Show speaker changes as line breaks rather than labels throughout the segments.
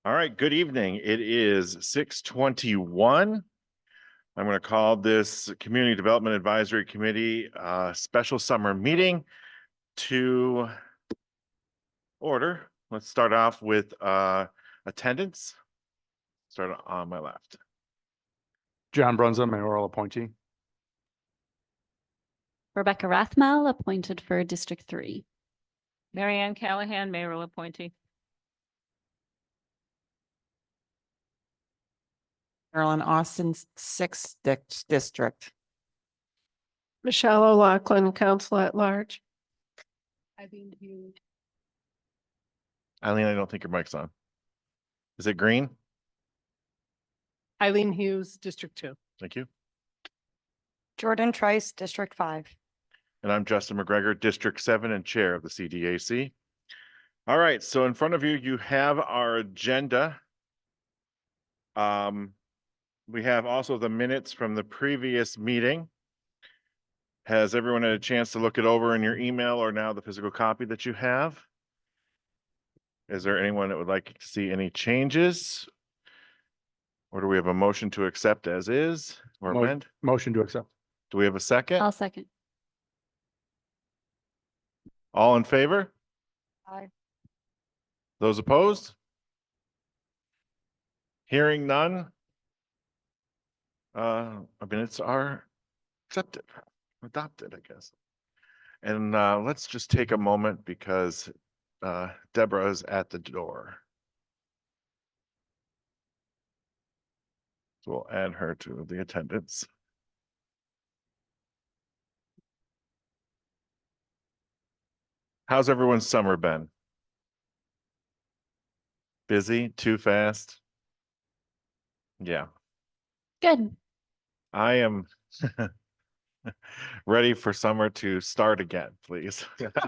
All right, good evening. It is 6:21. I'm going to call this Community Development Advisory Committee special summer meeting to order. Let's start off with attendance. Start on my left.
John Brunza, mayoral appointee.
Rebecca Rathmel, appointed for District 3.
Mary Ann Callahan, mayoral appointee.
Marilyn Austin, 6th District.
Michelle O'Loughlin, council at large.
Eileen, I don't think your mic's on. Is it green?
Eileen Hughes, District 2.
Thank you.
Jordan Trice, District 5.
And I'm Justin McGregor, District 7 and Chair of the CDAC. All right, so in front of you, you have our agenda. We have also the minutes from the previous meeting. Has everyone had a chance to look it over in your email or now the physical copy that you have? Is there anyone that would like to see any changes? Or do we have a motion to accept as is or amend?
Motion to accept.
Do we have a second?
I'll second.
All in favor?
Aye.
Those opposed? Hearing none. Minutes are accepted, adopted, I guess. And let's just take a moment because Deborah is at the door. So we'll add her to the attendance. How's everyone's summer been? Busy? Too fast? Yeah.
Good.
I am ready for summer to start again, please.
Do
I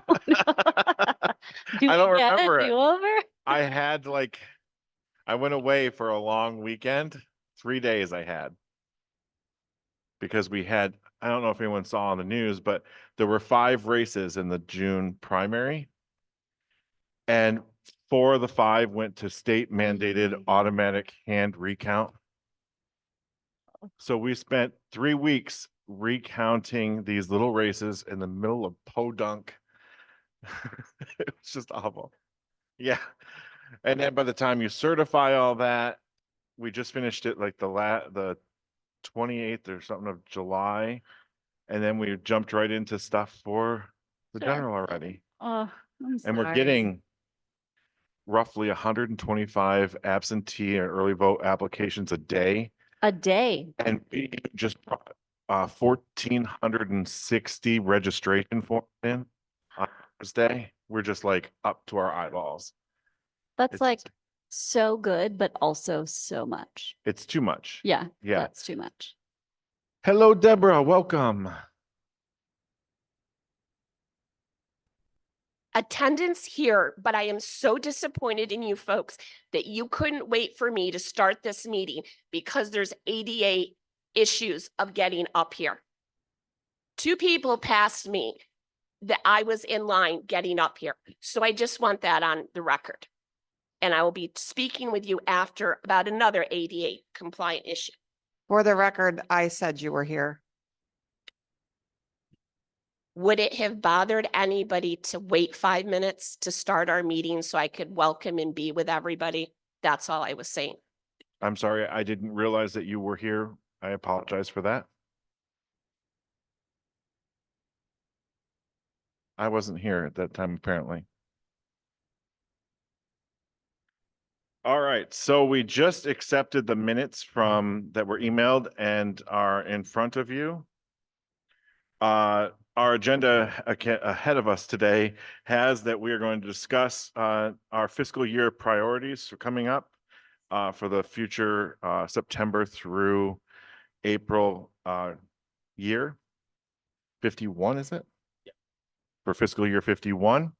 don't
we get
remember
a
it.
do-over?
I went away for a long weekend, 3 days I had. Because we had, I don't know if anyone saw on the news, but there were 5 races in the June primary. And 4 of the 5 went to state mandated automatic hand recount. So we spent 3 weeks recounting these little races in the middle of Podunk. It was just awful. Yeah. And then by the time you certify all that, we just finished it like the 28th or something of July. And then we jumped right into stuff for the general already.
Oh, I'm
And we're
sorry.
getting roughly 125 absentee and early vote applications a day.
A day.
And we just brought 1,460 registration forms in on Thursday. We're just like up to our eyeballs.
That's
It's-
like so good, but also so much.
It's too much.
Yeah.
Yeah.
That's too much.
Hello, Deborah. Welcome.
Attendance here, but I am so disappointed in you folks that you couldn't wait for me to start this meeting because there's ADA issues of getting up here. 2 people passed me that I was in line getting up here. So I just want that on the record. And I will be speaking with you after about another ADA compliant issue.
For the record, I said you were here.
Would it have bothered anybody to wait 5 minutes to start our meeting so I could welcome and be with everybody? That's all I was saying.
I'm sorry. I didn't realize that you were here. I apologize for that. I wasn't here at that time, apparently. All right, so we just accepted the minutes that were emailed and are in front of you. Our agenda ahead of us today has that we are going to discuss our fiscal year priorities for coming up for the future September through April year. 51, is it? Yeah. For fiscal year 51.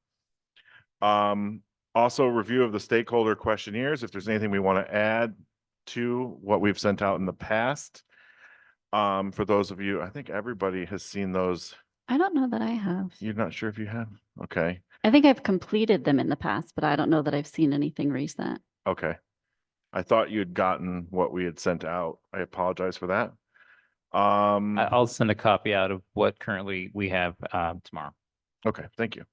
Also review of the stakeholder questionnaires, if there's anything we want to add to what we've sent out in the past. For those of you, I think everybody has seen those.
I don't know that I have.
You're not sure if you have? Okay.
I think I've completed them in the past, but I don't know that I've seen anything recent.
Okay. I thought you had gotten what we had sent out. I apologize for that.
I'll send a copy out of what currently we have tomorrow.
Okay, thank you.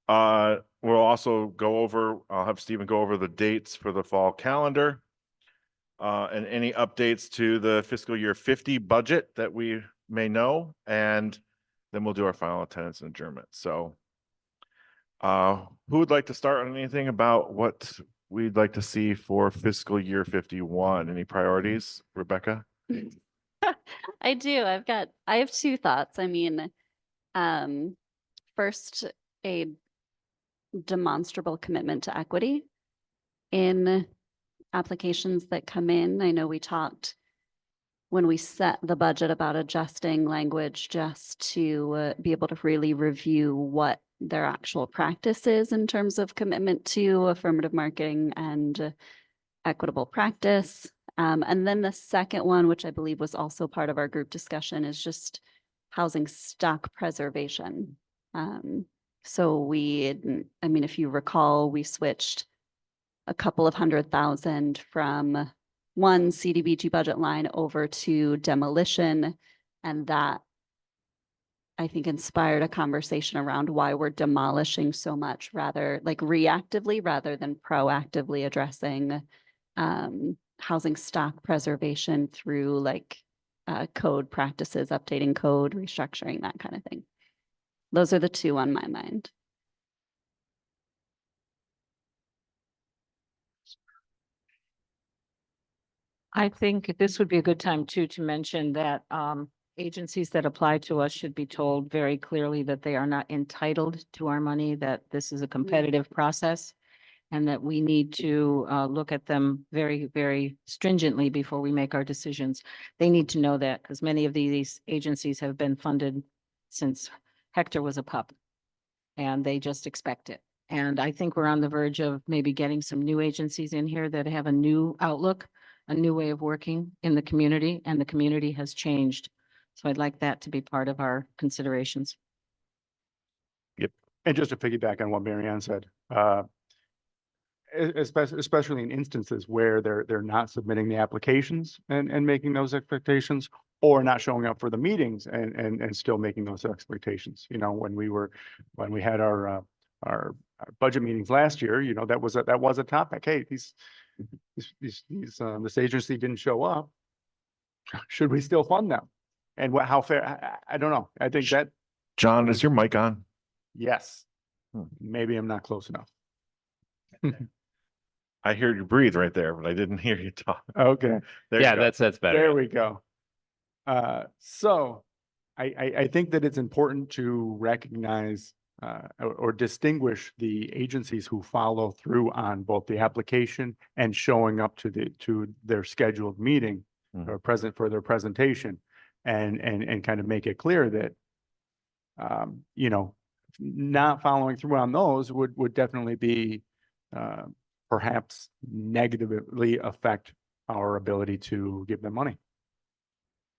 We'll also go over, I'll have Stephen go over the dates for the fall calendar. And any updates to the fiscal year 50 budget that we may know, and then we'll do our final attendance and adjournment. So who would like to start on anything about what we'd like to see for fiscal year 51? Any priorities, Rebecca?
I do. I have two thoughts. I mean, first, a demonstrable commitment to equity in applications that come in. I know we talked when we set the budget about adjusting language just to be able to really review what their actual practice is in terms of commitment to affirmative marketing and equitable practice. And then the second one, which I believe was also part of our group discussion, is just housing stock preservation. So if you recall, we switched a couple of $100,000 from one CDBG budget line over to demolition. And that, I think, inspired a conversation around why we're demolishing so much reactively rather than proactively addressing housing stock preservation through code practices, updating code, restructuring, that kind of thing. Those are the two on my mind.
I think this would be a good time too, to mention that agencies that apply to us should be told very clearly that they are not entitled to our money, that this is a competitive process, and that we need to look at them very, very stringently before we make our decisions. They need to know that, because many of these agencies have been funded since Hector was a pup, and they just expect it. And I think we're on the verge of maybe getting some new agencies in here that have a new outlook, a new way of working in the community, and the community has changed. So I'd like that to be part of our considerations.
And just to piggyback on what Marianne said, especially in instances where they're not submitting the applications and making those expectations, or not showing up for the meetings and still making those expectations. You know, when we had our budget meetings last year, you know, that was a topic. Hey, this agency didn't show up. Should we still fund them? And how fair? I don't know. I think that,
John, is your mic on?
yes,
Hmm.
maybe I'm not close enough.
I hear you breathe right there, but I didn't hear you talk.
Okay.
There you
Yeah,
go.
that's better.
There we go. So I think that it's important to recognize or distinguish the agencies who follow through on both the application and showing up to their scheduled meeting or present for their presentation, and kind of make it clear that you know, not following through on those would definitely be perhaps negatively affect our ability to give them money.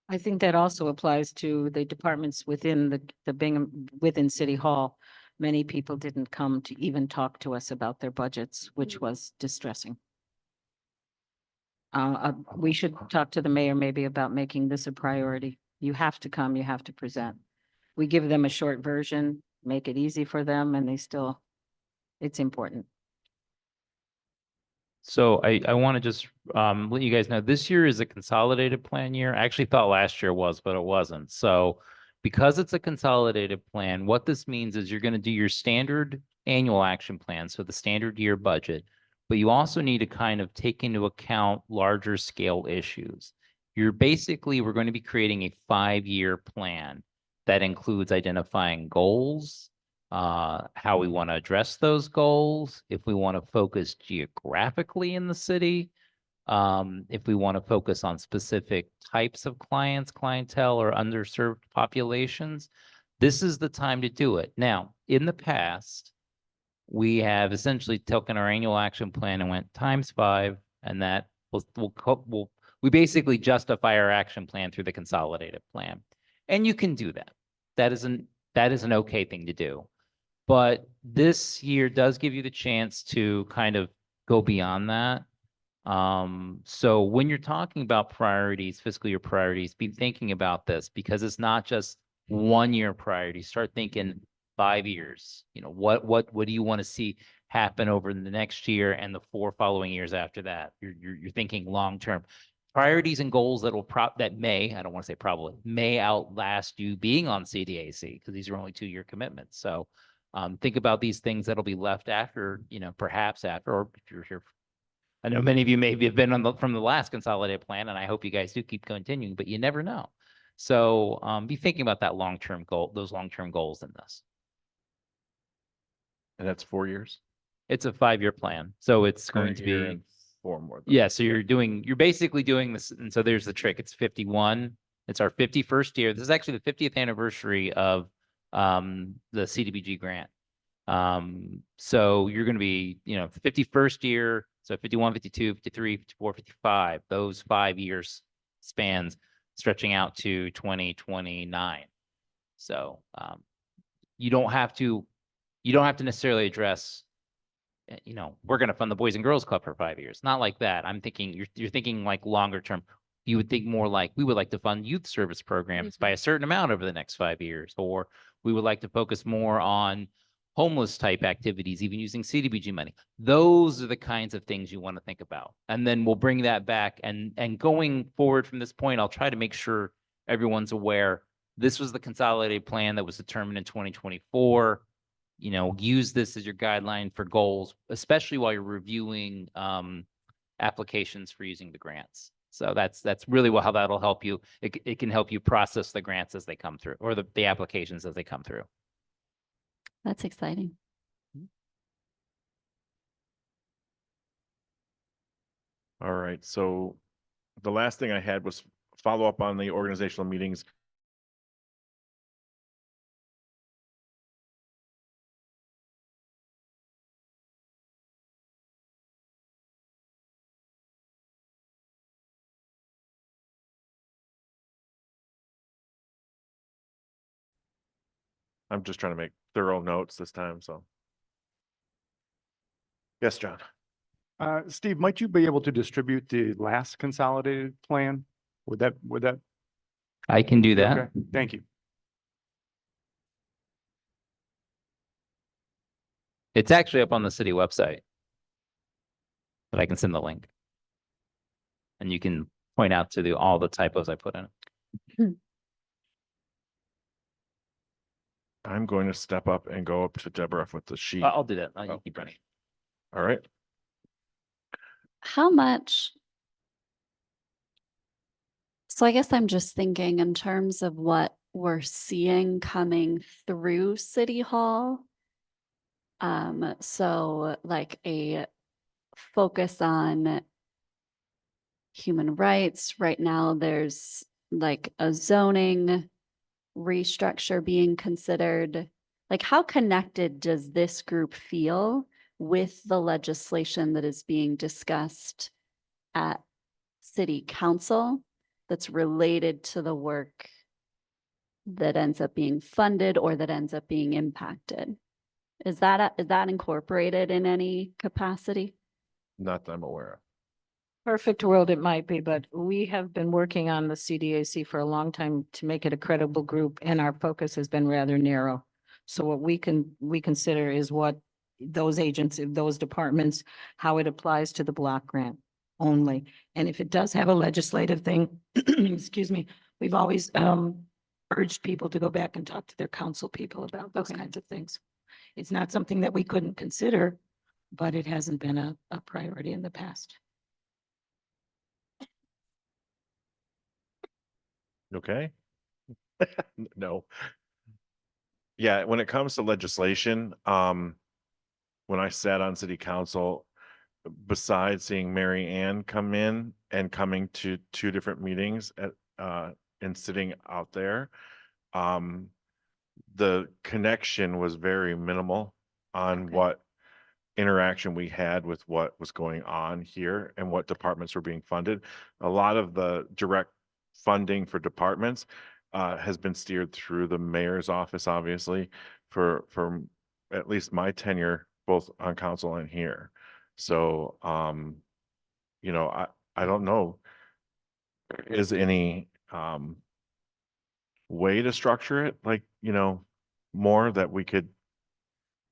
I think that also applies to the departments within the Bingham, within City Hall. Many people didn't come to even talk to us about their budgets, which was distressing. We should talk to the mayor maybe about making this a priority. You have to come, you have to present. We give them a short version, make it easy for them, and it's important.
So I want to just let you guys know, this year is a consolidated plan year. I actually thought last year was, but it wasn't. So because it's a consolidated plan, what this means is you're going to do your standard annual action plan, so the standard year budget, but you also need to kind of take into account larger scale issues. We're going to be creating a 5-year plan that includes identifying goals, how we want to address those goals, if we want to focus geographically in the city, if we want to focus on specific types of clients, clientele, or underserved populations. This is the time to do it. Now, in the past, we have essentially taken our annual action plan and went ×5, and that we basically justify our action plan through the consolidated plan. And you can do that. That is an okay thing to do. But this year does give you the chance to kind of go beyond that So when you're talking about priorities, fiscal year priorities, be thinking about this because it's not just 1 year priorities. Start thinking 5 years. You know, what do you want to see happen over the next year and the 4 following years after that? You're thinking long term. Priorities and goals that will that may, I don't want to say probably, may outlast you being on CDAC because these are only 2-year commitments. So think about these things that'll be left after, you know, perhaps after, or if you're here. I know many of you maybe have been on from the last consolidated plan, and I hope you guys do keep continuing, but you never know. So be thinking about that long-term goal, those long-term goals in this.
And that's 4 years?
It's a 5-year plan, so it's going
Current
to
year
be.
and 4 more. than
Yeah,
that.
so you're basically doing this, and so there's the trick. It's 51. It's our 51st year. This is actually the 50th anniversary of the CDBG grant. So you're going to be, you know, 51st year, so 51, 52, 53, 54, 55, those 5 years spans stretching out to 2029. So you don't have to necessarily address, you know, we're going to fund the Boys and Girls Club for 5 years. Not like that. I'm thinking you're thinking like longer term. You would think more like we would like to fund youth service programs by a certain amount over the next 5 years, or we would like to focus more on homeless type activities, even using CDBG money. Those are the kinds of things you want to think about. And then we'll bring that back. And going forward from this point, I'll try to make sure everyone's aware this was the consolidated plan that was determined in 2024. You know, use this as your guideline for goals, especially while you're reviewing applications for using the grants. So that's really how that'll help you. It can help you process the grants as they come through, or the applications as they come through.
That's exciting.
All right, so the last thing I had was follow up on the organizational meetings. I'm just trying to make thorough notes this time, so. Yes, John.
Steve, might you be able to distribute the last consolidated plan? Would that,
I can do that.
okay, thank you.
It's actually up on the city website, but I can send the link. And you can point out to all the typos I put in it.
I'm going to step up and go up to Deborah with the sheet.
I'll do that. You
Oh.
keep running.
All right.
How much? So I guess I'm just thinking in terms of what we're seeing coming through City Hall. So like a focus on human rights. Right now, there's like a zoning restructure being considered. Like, how connected does this group feel with the legislation that is being discussed at City Council that's related to the work that ends up being funded or that ends up being impacted? Is that incorporated in any capacity?
Not that I'm aware of.
Perfect world it might be, but we have been working on the CDAC for a long time to make it a credible group, and our focus has been rather narrow. So what we consider is what those agencies, those departments, how it applies to the block grant only. And if it does have a legislative thing, excuse me, we've always urged people to go back and talk to their council people about those kinds of things. It's not something that we couldn't consider, but it hasn't been a priority in the past.
Okay. No. Yeah, when it comes to legislation, when I sat on city council, besides seeing Mary Ann come in and coming to 2 different meetings and sitting out there, the connection was very minimal on
Okay.
what interaction we had with what was going on here and what departments were being funded. A lot of the direct funding for departments has been steered through the mayor's office, obviously, for at least my tenure, both on council and here. So you know, I don't know. Is any, way to structure it, like, you know, more that we could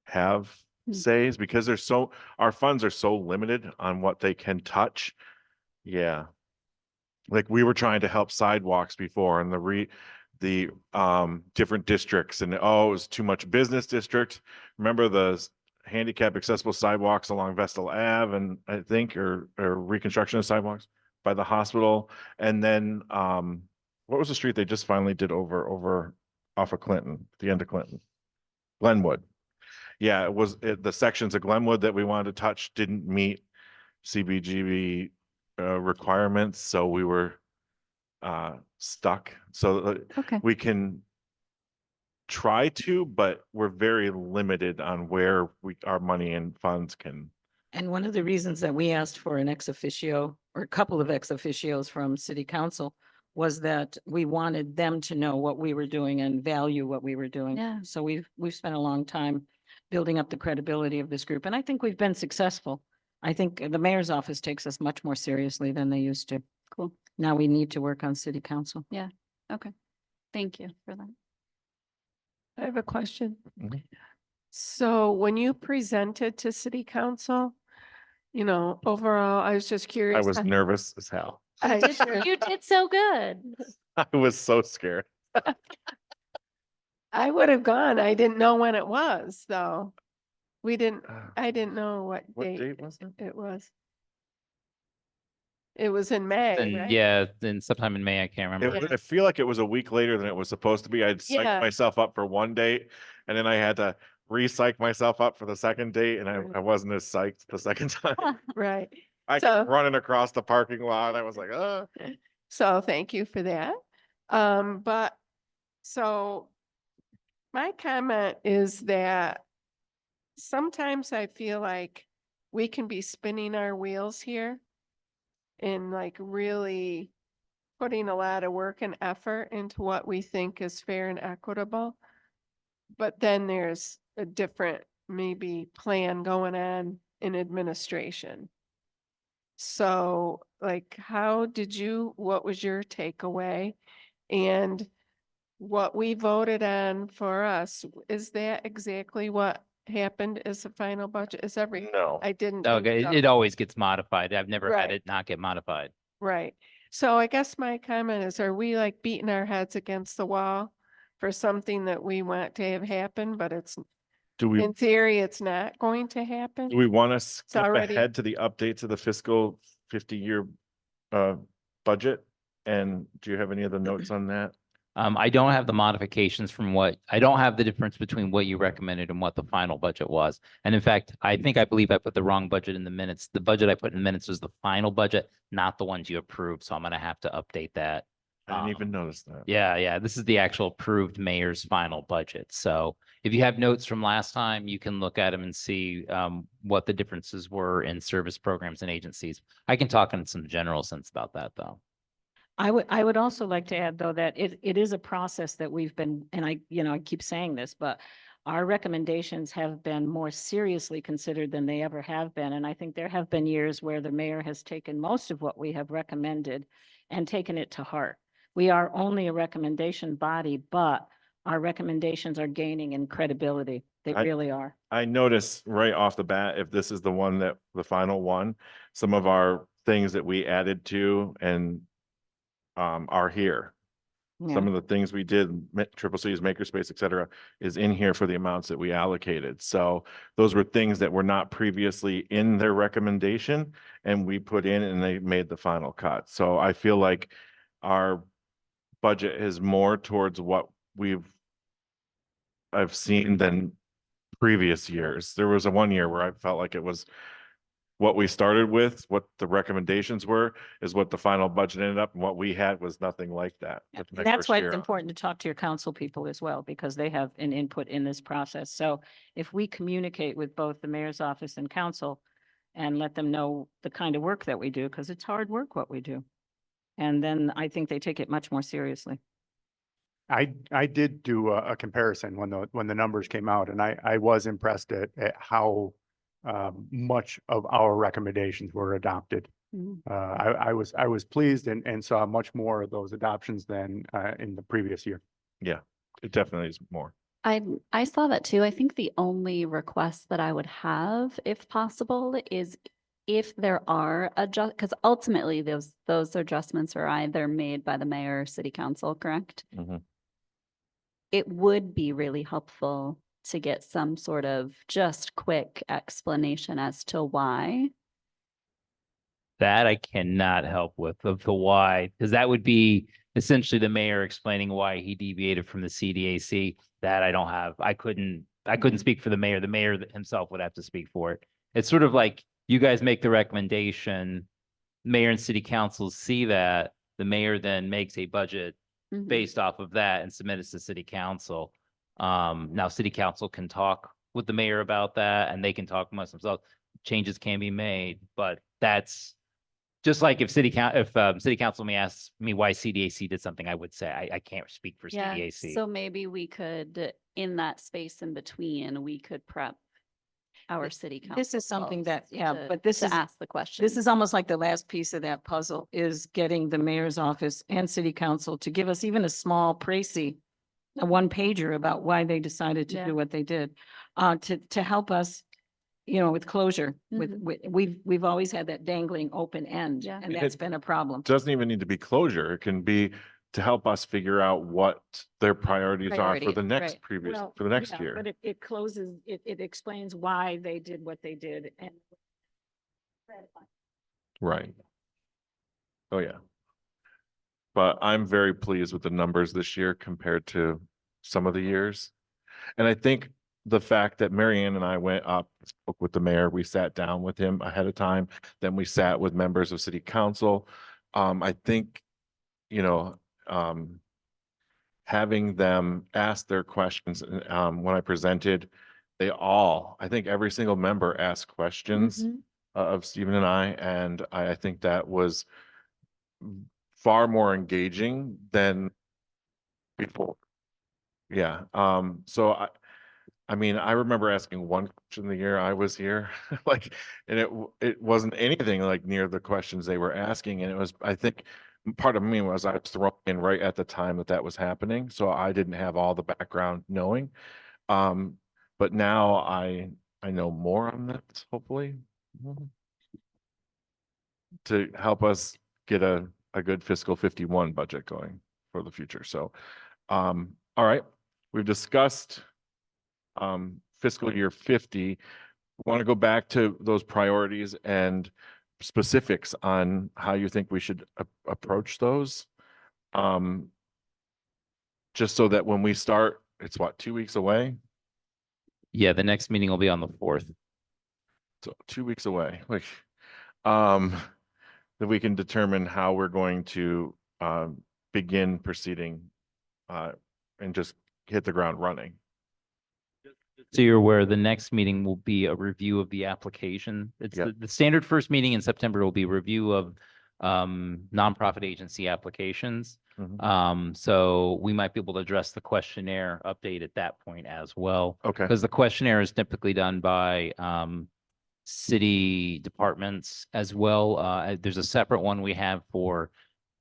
have
Hmm.
says, because our funds are so limited on what they can touch. Yeah. Like we were trying to help sidewalks before and the different districts and, oh, it was too much business district. Remember the handicap accessible sidewalks along Vestal Ave and I think, or reconstruction of sidewalks by the hospital. And then, what was the street they just finally did over off of Clinton, the end of Clinton? Glenwood. Yeah, the sections of Glenwood that we wanted to touch didn't meet CBGB requirements, so we were stuck. So
Okay.
we can try to, but we're very limited on where our money and funds can.
And one of the reasons that we asked for an ex officio or a couple of ex officios from city council was that we wanted them to know what we were doing and value what we were doing.
Yeah.
So we've spent a long time building up the credibility of this group, and I think we've been successful. I think the mayor's office takes us much more seriously than they used to.
Cool.
Now we need to work on city council.
Okay. Thank you for that.
I have a question.
Mhm.
So when you presented to city council, you know, overall, I was just curious.
I was nervous as hell.
You did so good.
I was so scared.
I would have gone. I didn't know when it was, though. I didn't know what
What
date
date was it?
it was. It was in May,
And
right?
yeah, then sometime in May, I can't remember.
Yeah.
I feel like it was a week later than it was supposed to be. I'd psyched
Yeah.
myself up for one date and then I had to re-psych myself up for the second date and I wasn't as psyched the second time.
Right.
I
So-
kept running across the parking lot. I was like,
So thank you for that. But so my comment is that sometimes I feel like we can be spinning our wheels here and like really putting a lot of work and effort into what we think is fair and equitable. But then there's a different maybe plan going on in administration. So like, what was your takeaway? And what we voted on for us, is that exactly what happened as the final budget?
no.
I didn't. think
Okay,
so.
it always gets modified. I've never
Right.
had it not get modified.
Right. So I guess my comment is, are we like beating our heads against the wall for something that we want to have happen, but in theory, it's not going to happen?
Do we want to skip
already-
ahead to the update to the fiscal 50-year budget? And do you have any other notes on that?
I don't have the modifications I don't have the difference between what you recommended and what the final budget was. And in fact, I believe I put the wrong budget in the minutes. The budget I put in the minutes was the final budget, not the ones you approved. So I'm going to have to update that.
I didn't even notice that.
Yeah. This is the actual approved mayor's final budget. So if you have notes from last time, you can look at them and see what the differences were in service programs and agencies. I can talk in some general sense about that, though.
I would also like to add, though, that it is a process that we've been, and I keep saying this, but our recommendations have been more seriously considered than they ever have been. And I think there have been years where the mayor has taken most of what we have recommended and taken it to heart. We are only a recommendation body, but our recommendations are gaining in credibility. They really are.
I noticed right off the bat, if this is the final one, some of our things that we added to and are here. Some of the things we did, Triple C's Makerspace, et cetera, is in here for the amounts that we allocated. So those were things that were not previously in their recommendation and we put in and they made the final cut. So I feel like our budget is more towards what I've seen than previous years. There was a 1 year where I felt like it was what we started with, what the recommendations were, is what the final budget ended up, and what we had was nothing like that.
Yeah,
with my
that's
first
why
year
it's
on.
important to talk to your council people as well, because they have an input in this process. So if we communicate with both the mayor's office and council and let them know the kind of work that we do, because it's hard work what we do. And then I think they take it much more seriously.
I did do a comparison when the numbers came out, and I was impressed at how much of our recommendations were adopted
Mm.
I was pleased and saw much more of those adoptions than in the previous year.
Yeah, it definitely is more.
I saw that too. I think the only request that I would have, if possible, is if there are because ultimately those adjustments are either made by the mayor or city council, correct?
Mhm.
It would be really helpful to get some sort of just quick explanation as to why.
That I cannot help with of the why, because that would be essentially the mayor explaining why he deviated from the CDAC. That I don't have. I couldn't speak for the mayor. The mayor himself would have to speak for it. It's sort of like you guys make the recommendation, mayor and city council see that, the mayor then makes a budget
Mhm.
based off of that and submit it to city council. Now city council can talk with the mayor about that and they can talk amongst themselves. Changes can be made, but that's just like if city council may ask me why CDAC did something, I would say I can't speak for
Yeah,
CDAC.
so maybe we could, in that space in between, we could prep our city council.
This is something that, yeah,
to-
but this
to
is,
ask the question.
this is almost like the last piece of that puzzle is getting the mayor's office and city council to give us even a small précis, a one pager about why they decided to
Yeah.
do what they did, to help us, with closure,
Mhm.
we've always had that dangling open end,
Yeah.
and
It-
that's been a problem.
Doesn't even need to be closure. It can be to help us figure out what their priorities are for the
Priorities,
next
right.
previous,
Well,
for the next
yeah,
year.
But it closes, it explains why they did what they did and.
Right. Oh, yeah. But I'm very pleased with the numbers this year compared to some of the years. And I think the fact that Marianne and I went up, spoke with the mayor, we sat down with him ahead of time, then we sat with members of city council. I think, you know, having them ask their questions, when I presented, I think every single member asked questions
Mhm.
of Stephen and and I think that was far more engaging than before. Yeah, so I mean, I remember asking one question the year I was here, like, and it wasn't anything like near the questions they were asking, and it was, I think, part of me was I was thrown in right at the time that was happening, so I didn't have all the background knowing. But now I know more on this, hopefully, to help us get a good fiscal 51 budget going for the future. So, all right, we've discussed fiscal year 50. Want to go back to those priorities and specifics on how you think we should approach those. Just so that when we start, it's what, 2 weeks away?
Yeah, the next meeting will be on the 4th.
So 2 weeks away, like, that we can determine how we're going to begin proceeding and just hit the ground running.
So you're aware the next meeting will be a review of the application. It's
Yep.
the standard first meeting in September will be review of nonprofit agency applications.
Mhm.
So we might be able to address the questionnaire update at that point as well.
Okay.
Because the questionnaire is typically done by city departments as well. There's a separate one we have for,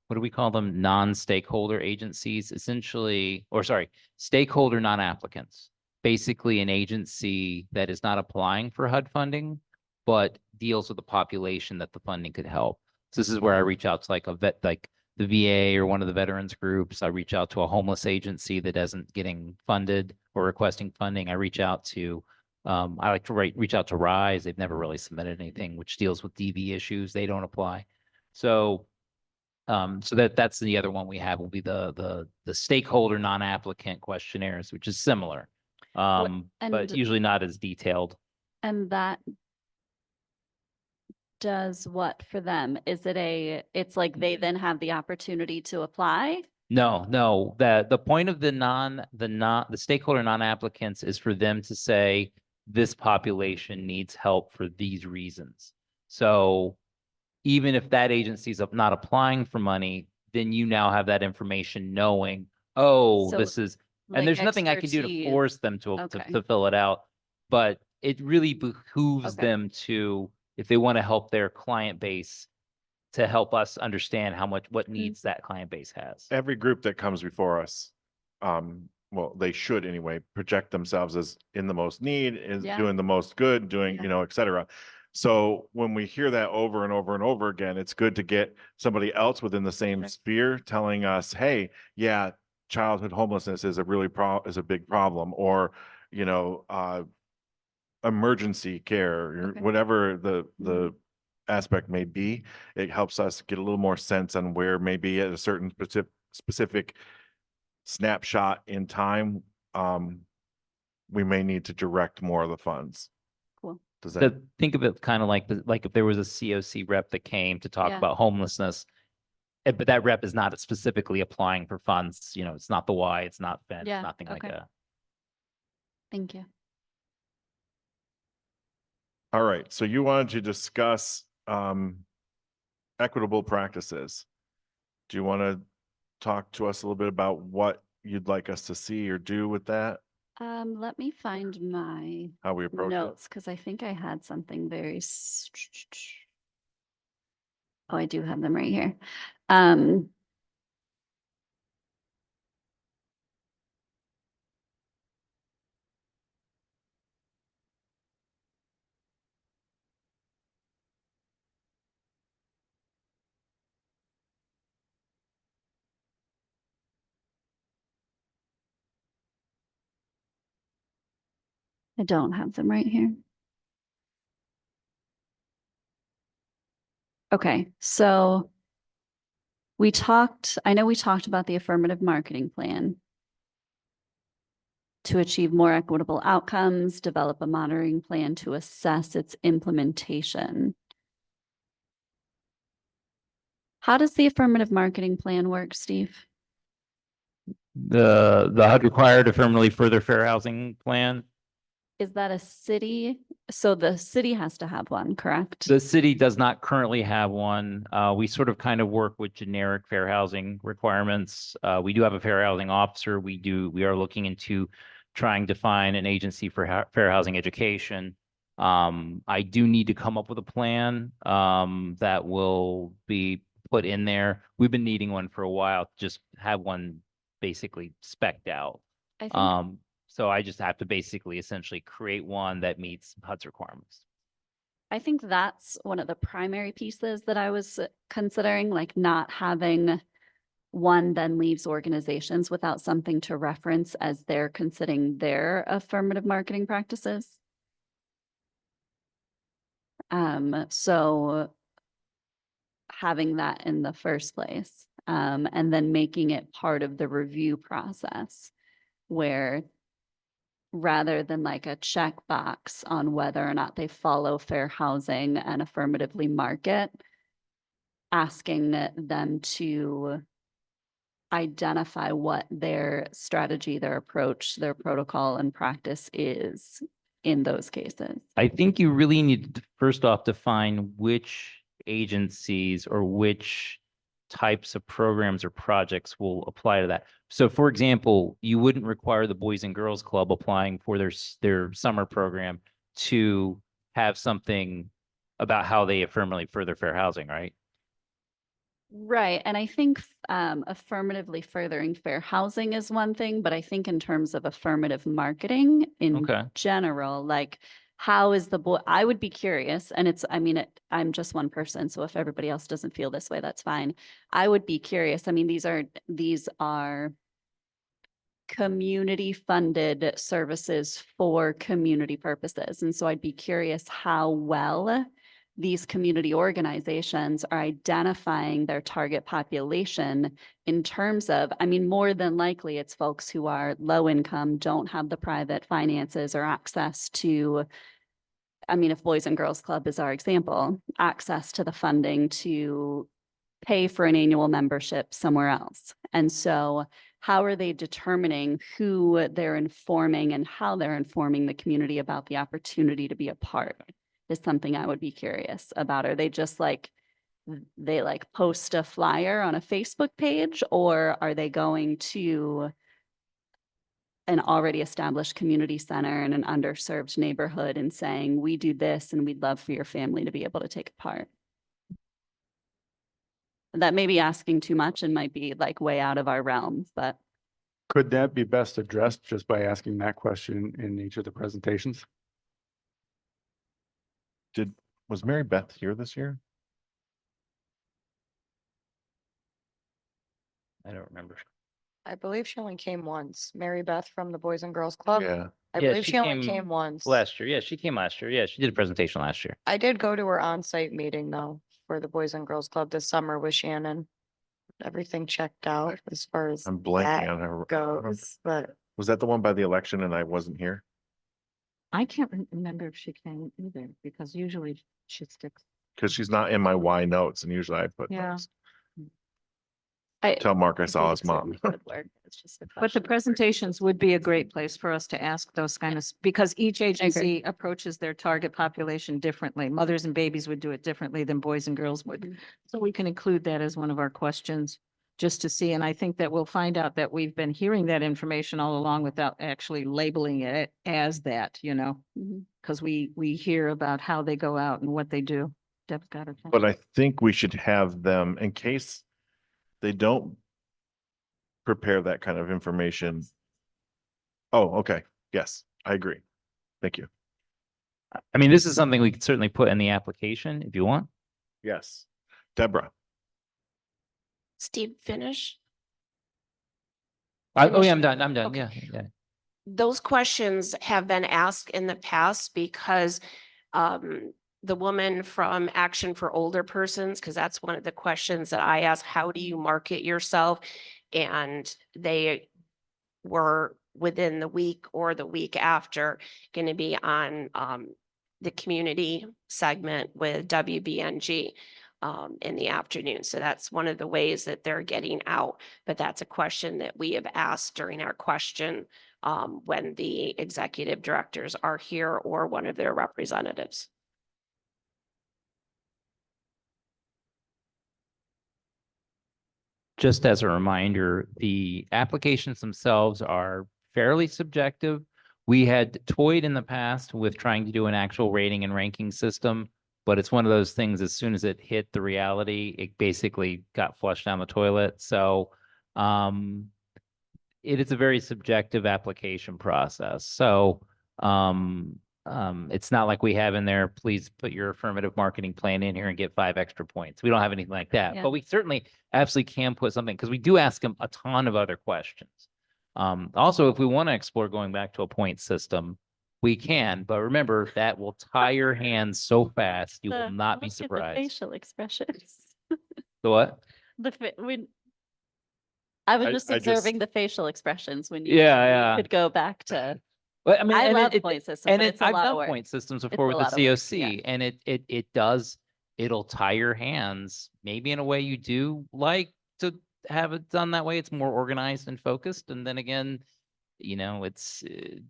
what do we call them? Non-stakeholder agencies, essentially, or sorry, stakeholder non-applicants. Basically an agency that is not applying for HUD funding, but deals with the population that the funding could help. So this is where I reach out to like like the VA or one of the veterans groups. I reach out to a homeless agency that isn't getting funded or requesting funding. I reach out to, I like to reach out to RISE. They've never really submitted anything which deals with DV issues. They don't apply. So that's the other one we have will be the stakeholder non-applicant questionnaires, which is similar. But
and-
usually not as detailed.
And that does what for them? Is it it's like they then have the opportunity to apply?
No, the point of the stakeholder non-applicants is for them to say, this population needs help for these reasons. So even if that agency is not applying for money, then you now have that information knowing, oh,
So,
this is, and
like
there's nothing I can do to
expertise.
force them to
Okay.
fill it out. But it really behooves
Okay.
them to, if they want to help their client base, to help us understand what needs that client base has.
Every group that comes before us, well, they should anyway, project themselves as in the most need, is
Yeah.
doing the most good, doing,
Yeah.
you know, et cetera. So when we hear that over and over and over again, it's good to get somebody else within the same
Right.
sphere telling us, hey, yeah, childhood homelessness is a big problem, or, you know, emergency care, or
Okay.
whatever the aspect may be. It helps us get a little more sense on where maybe at a certain specific snapshot in time, we may need to direct more of the funds.
Cool.
Does that?
Think of it kind of like like if there was a COC rep that came to talk
Yeah.
about homelessness, but that rep is not specifically applying for funds. You know, it's not the Y, it's not Fed,
Yeah,
nothing like
okay.
that.
Thank you.
All right, so you wanted to discuss equitable practices. Do you want to talk to us a little bit about what you'd like us to see or do with that?
Let me find my
How we approach it?
notes, because I think I had something very. Oh, I do have them right here. I don't have them right here. Okay, so I know we talked about the affirmative marketing plan to achieve more equitable outcomes, develop a monitoring plan to assess its implementation. How does the affirmative marketing plan work, Steve?
The HUD required affirmatively further fair housing plan.
Is that a city? So the city has to have one, correct?
The city does not currently have one. We sort of kind of work with generic fair housing requirements. We do have a fair housing officer. We are looking into trying to find an agency for fair housing education. I do need to come up with a plan that will be put in there. We've been needing one for a while, just have one basically spec'd out.
I think
So I just have to basically essentially create one that meets HUD's requirements.
I think that's one of the primary pieces that I was considering, like not having one then leaves organizations without something to reference as they're considering their affirmative marketing practices. So having that in the first place, and then making it part of the review process where rather than like a checkbox on whether or not they follow fair housing and affirmatively market, asking them to identify what their strategy, their approach, their protocol and practice is in those cases.
I think you really need to first off define which agencies or which types of programs or projects will apply to that. So for example, you wouldn't require the Boys and Girls Club applying for their summer program to have something about how they affirmatively further fair housing, right?
Right. And I think affirmatively furthering fair housing is one thing, but I think in terms of affirmative marketing in
Okay.
general, like how is I would be curious, and I'm just one person, so if everybody else doesn't feel this way, that's fine. I would be curious. I mean, these are community funded services for community purposes. And so I'd be curious how well these community organizations are identifying their target population in terms of, more than likely it's folks who are low income, don't have the private finances or access to, if Boys and Girls Club is our example, access to the funding to pay for an annual membership somewhere else. And so how are they determining who they're informing and how they're informing the community about the opportunity to be a part is something I would be curious about. Are they just they post a flyer on a Facebook page, or are they going to an already established community center in an underserved neighborhood and saying, we do this and we'd love for your family to be able to take part? That may be asking too much and might be like way out of our realm, but
Could that be best addressed just by asking that question in each of the presentations?
Was Mary Beth here this year?
I don't remember.
I believe she only came once. Mary Beth from the Boys and Girls Club.
Yeah,
I
Yeah,
believe
she
she only
came
came once.
Last year. Yeah, she came last year. Yeah, she did a presentation last year.
I did go to her on-site meeting though, for the Boys and Girls Club this summer with Shannon. Everything checked out as far as
I'm blanking
that
on her.
goes, but
Was that the one by the election and I wasn't here?
I can't remember if she came either, because usually she sticks.
Because she's not in my Y notes and usually I put
Yeah.
those.
I.
Tell Mark I saw
think
his
it
mom.
certainly would work. It's just a
But the
question.
presentations would be a great place for us to ask those kind of, because each agency approaches their target population differently. Mothers and babies would do it differently than boys and girls would.
Mhm.
So we can include that as one of our questions, just to see. And I think that we'll find out that we've been hearing that information all along without actually labeling it as that,
Mhm.
because we hear about how they go out and what they do. Deb's got her. thing.
But I think we should have them in case they don't prepare that kind of information. Oh, okay. Yes, I agree. Thank you.
I mean, this is something we could certainly put in the application if you want.
Yes. Deborah.
Steve, finish.
Oh, yeah,
Finish.
I'm done. I'm done.
Okay.
Yeah, yeah.
Those questions have been asked in the past because the woman from Action for Older Persons, because that's one of the questions that I asked, how do you market yourself? And they were within the week or the week after going to be on the community segment with WBNG in the afternoon. So that's one of the ways that they're getting out. But that's a question that we have asked during our question when the executive directors are here or one of their representatives.
Just as a reminder, the applications themselves are fairly subjective. We had toyed in the past with trying to do an actual rating and ranking system, but it's one of those things, as soon as it hit the reality, it basically got flushed down the toilet. So it is a very subjective application process. So it's not like we have in there, please put your affirmative marketing plan in here and get 5 extra points. We don't have anything like that,
Yeah.
but we certainly absolutely can put something, because we do ask them a ton of other questions. Also, if we want to explore going back to a point system, we can, but remember that will tie your hands so fast, you will not be
Look at the
surprised.
facial expressions.
The what?
I was
I
just
just-
observing the facial expressions when you.
Yeah,
said you
yeah.
Could go back to,
Well, I mean,
I
and
love
it-
point systems,
and
but
it,
it's a
I've
lot of
done
work.
point systems
It's
before
a
with the
lot of work,
COC, and it does, it'll tie your hands, maybe in a way you do like to have it done that way. It's more organized and focused. And then again, it's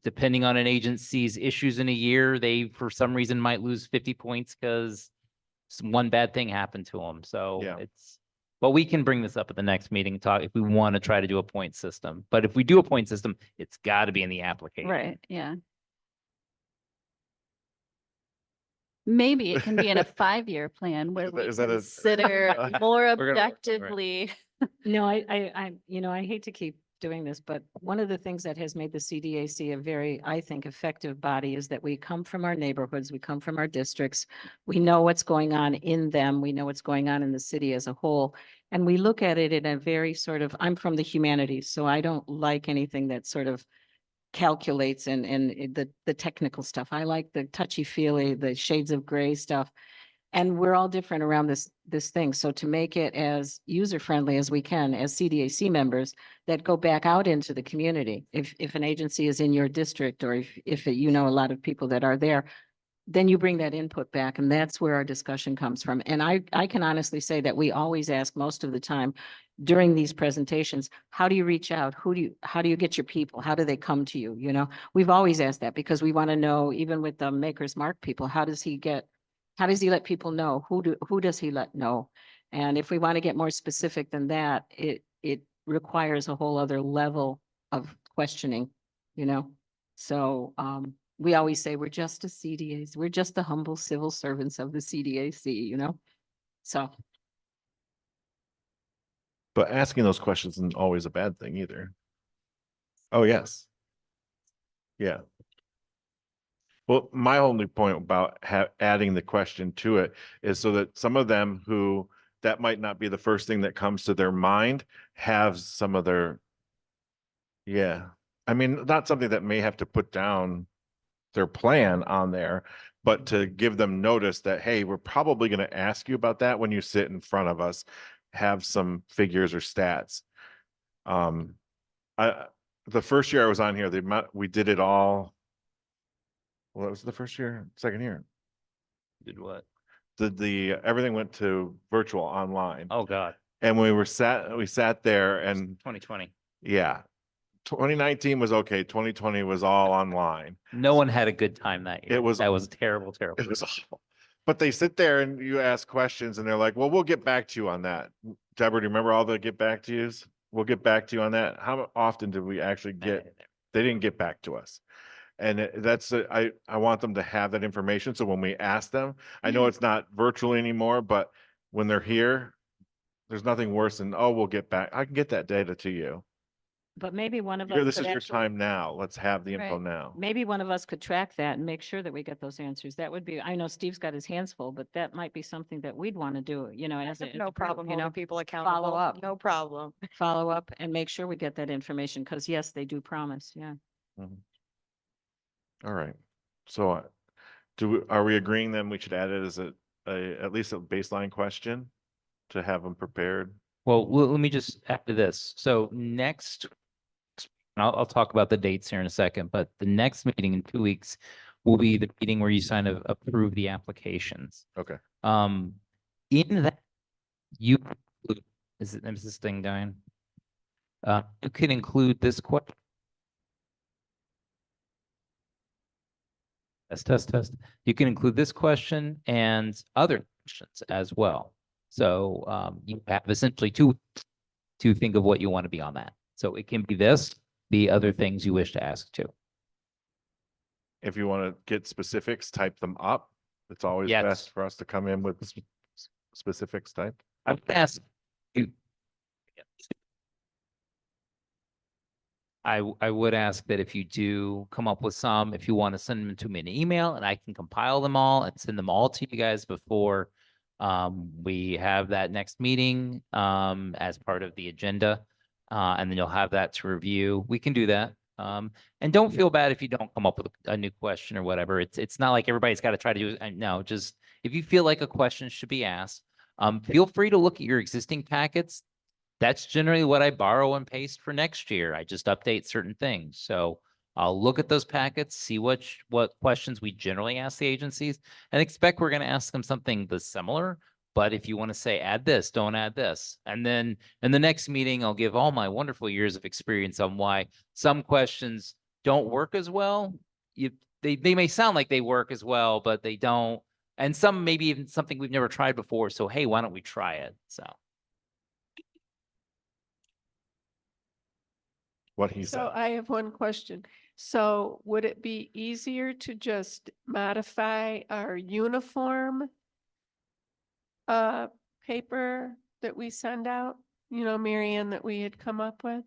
depending on an agency's issues in a year, they, for some reason, might lose 50 points because one bad thing happened to them. So
Yeah.
but we can bring this up at the next meeting and talk if we want to try to do a point system. But if we do a point system, it's got to be in the application.
right, yeah. Maybe it can be in a 5-year plan where we
Is that a-
consider more
We're gonna- right.
objectively.
No, I hate to keep doing this, but one of the things that has made the CDAC a very, I think, effective body is that we come from our neighborhoods, we come from our districts. We know what's going on in them. We know what's going on in the city as a whole. And we look at it in a very sort of, I'm from the humanities, so I don't like anything that sort of calculates and the technical stuff. I like the touchy-feely, the shades of gray stuff. And we're all different around this thing. So to make it as user-friendly as we can, as CDAC members that go back out into the community, if an agency is in your district, or if you know a lot of people that are there, then you bring that input back, and that's where our discussion comes from. And I can honestly say that we always ask most of the time during these presentations, how do you reach out? How do you get your people? How do they come to you? We've always asked that because we want to know, even with the Maker's Mark people, how does he let people know? Who does he let know? And if we want to get more specific than that, it requires a whole other level of questioning, So we always say we're just a CDAC. We're just the humble civil servants of the CDAC, So
But asking those questions isn't always a bad thing either. Oh, yes. Yeah. Well, my only point about adding the question to it is so that some of them who that might not be the first thing that comes to their mind have some of their, yeah. I mean, not something that may have to put down their plan on there, but to give them notice that, hey, we're probably going to ask you about that when you sit in front of us, have some figures or stats. The first year I was on here, we did it all. Well, it was the first year, second year.
Did what?
Everything went to virtual online.
Oh, God.
And we sat there and
2020.
yeah, 2019 was okay. 2020 was all online.
No one had a good time that year. That was terrible, terrible.
It was awful. But they sit there and you ask questions and they're like, well, we'll get back to you on that. Deborah, do you remember all the get back to yous? We'll get back to you on that. How often did we actually get, they didn't get back to us. And I want them to have that information. So when we ask them, I know it's not virtually anymore, but when they're here, there's nothing worse than, oh, we'll get back. I can get that data to you.
But maybe one of us.
Here, this
could
is your
actually-
time now. Let's have the info
Right.
now.
Maybe one of us could track that and make sure that we get those answers. That would be, I know Steve's got his hands full, but that might be something that we'd want to do, as a. as a
No
group,
problem,
you know,
holding people accountable.
up.
No problem.
Follow up and make sure we get that information, because yes, they do promise, yeah.
All right. So are we agreeing then we should add it as at least a baseline question to have them prepared?
Well, let me just add to this. So next, I'll talk about the dates here in a second, but the next meeting in 2 weeks will be the meeting where you approve the applications.
Okay.
In that, is this thing dying? You can include this question. Test. You can include this question and other questions as well. So you have essentially two to think of what you want to be on that. So it can be this, the other things you wish to ask too.
If you want to get specifics, type them up. It's always
Yes.
best for us to come in with specifics typed.
I would ask you. I would ask that if you do come up with some, if you want to send them to me in an email, and I can compile them all and send them all to you guys before we have that next meeting as part of the agenda. And then you'll have that to review. We can do that. And don't feel bad if you don't come up with a new question or whatever. It's not like everybody's got to try to do it. No, just if you feel like a question should be asked, feel free to look at your existing packets. That's generally what I borrow and paste for next year. I just update certain things. So I'll look at those packets, see what questions we generally ask the agencies, and expect we're going to ask them something similar. But if you want to say, add this, don't add this. And then in the next meeting, I'll give all my wonderful years of experience on why some questions don't work as well. They may sound like they work as well, but they don't. And some maybe even something we've never tried before. So, hey, why don't we try it? So.
What he said.
So I have one question. So would it be easier to just modify our uniform paper that we send out, Marianne, that we had come up with?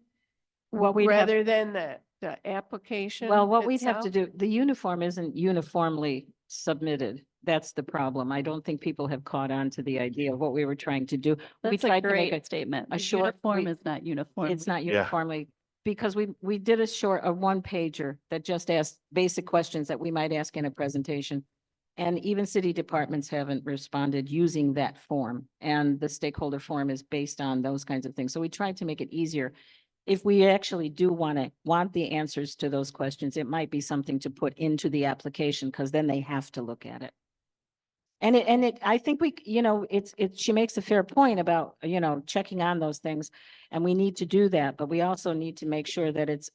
What we'd have-
Rather than the application
Well, what we'd have to
itself?
do, the uniform isn't uniformly submitted. That's the problem. I don't think people have caught on to the idea of what we were trying to do. We
That's a
tried to make
great statement.
a
The
short-
uniform
we-
is not uniform.
It's not
Yeah.
uniformly, because we did a one pager that just asked basic questions that we might ask in a presentation. And even city departments haven't responded using that form, and the stakeholder form is based on those kinds of things. So we tried to make it easier. If we actually do want the answers to those questions, it might be something to put into the application, because then they have to look at it. And I think she makes a fair point about, checking on those things, and we need to do that, but we also need to make sure that it's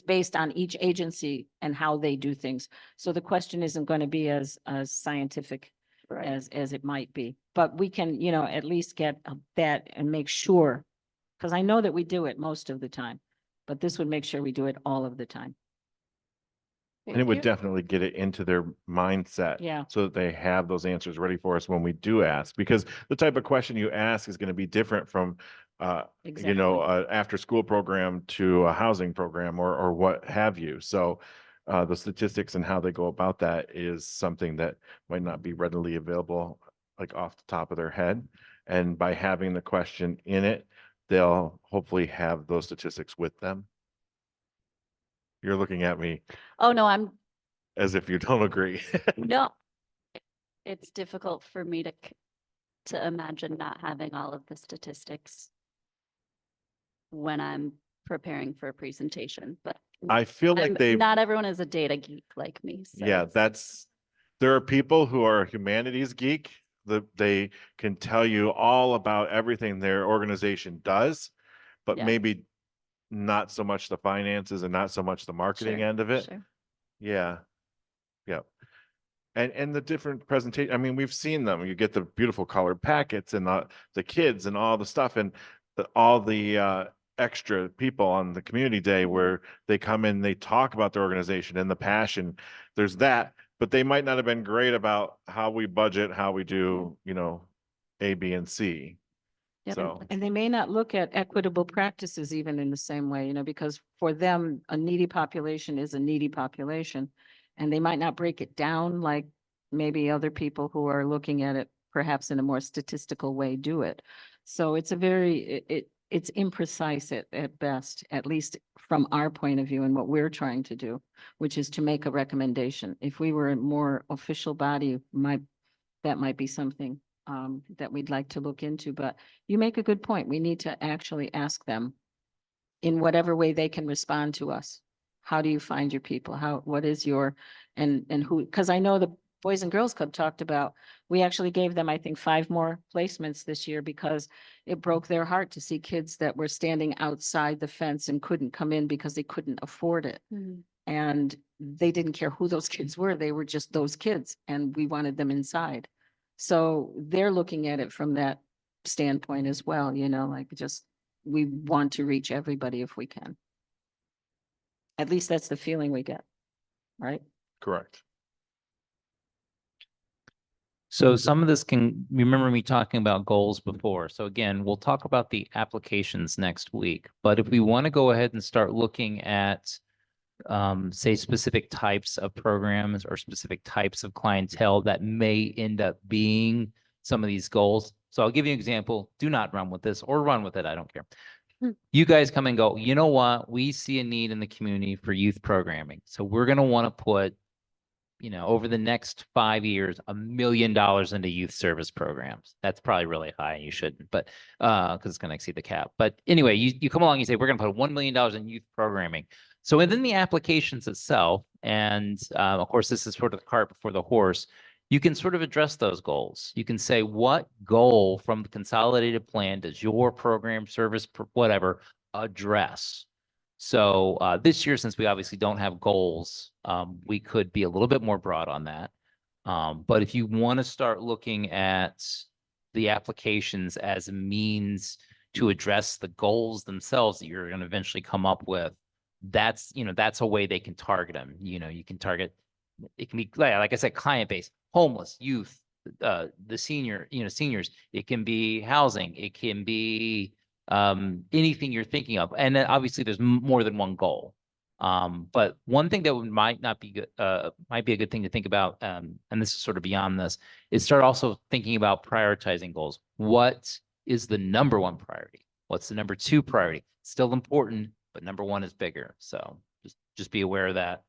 based on each agency and how they do things. So the question isn't going to be as scientific as it might be, but we can, at least get that and make sure, because I know that we do it most of the time, but this would make sure we do it all of the time.
And it would definitely get it into their mindset.
Yeah.
So that they have those answers ready for us when we do ask, because the type of question you ask is going to be different from, after school program to a housing program or what have you. So the statistics and how they go about that is something that might not be readily available, like off the top of their head. And by having the question in it, they'll hopefully have those statistics with them. You're looking at me
Oh, no, I'm,
as if you don't agree.
no. It's difficult for me to imagine not having all of the statistics when I'm preparing for a presentation, but
I feel like
not everyone is a data geek like me. So
yeah, there are people who are humanities geek, they can tell you all about everything their organization does, but
Yeah.
maybe not so much the finances and not so much the marketing
Sure,
end of it.
sure.
Yeah. Yeah. And the different presentation, I mean, we've seen them. You get the beautiful colored packets and the kids and all the stuff and all the extra people on the community day where they come in, they talk about their organization and the passion. There's that, but they might not have been great about how we budget, how we do, A, B, and C.
Yep.
So,
And they may not look at equitable practices even in the same way, because for them, a needy population is a needy population. And they might not break it down like maybe other people who are looking at it perhaps in a more statistical way do it. So it's it's imprecise at best, at least from our point of view and what we're trying to do, which is to make a recommendation. If we were a more official body, that might be something that we'd like to look into, but you make a good point. We need to actually ask them in whatever way they can respond to us. How do you find your people? What is your, and who, because I know the Boys and Girls Club talked about, we actually gave them, I think, 5 more placements this year because it broke their heart to see kids that were standing outside the fence and couldn't come in because they couldn't afford it.
Mhm.
And they didn't care who those kids were. They were just those kids and we wanted them inside. So they're looking at it from that standpoint as well, like just, we want to reach everybody if we can. At least that's the feeling we get, right?
correct.
So some of this remember me talking about goals before. So again, we'll talk about the applications next week. But if we want to go ahead and start looking at, say, specific types of programs or specific types of clientele that may end up being some of these goals. So I'll give you an example. Do not run with this or run with it. I don't care. You guys come and go, you know what? We see a need in the community for youth programming. So we're going to want to put, over the next 5 years, $1 million into youth service programs. That's probably really high and you shouldn't, but because it's going to exceed the cap. But anyway, you come along and you say, we're going to put $1 million in youth programming. So within the applications itself, and of course, this is sort of the cart before the horse, you can sort of address those goals. You can say, what goal from the consolidated plan does your program, service, whatever, address? So this year, since we obviously don't have goals, we could be a little bit more broad on that. But if you want to start looking at the applications as a means to address the goals themselves that you're going to eventually come up with, that's a way they can target them. You can target, it can be, like I said, client base, homeless, youth, the seniors. It can be housing. It can be anything you're thinking of. And then obviously there's more than one goal. But one thing that might not be good, might be a good thing to think about, and this is sort of beyond this, is start also thinking about prioritizing goals. What is the number 1 priority? What's the number 2 priority? Still important, but number 1 is bigger. So just be aware of that.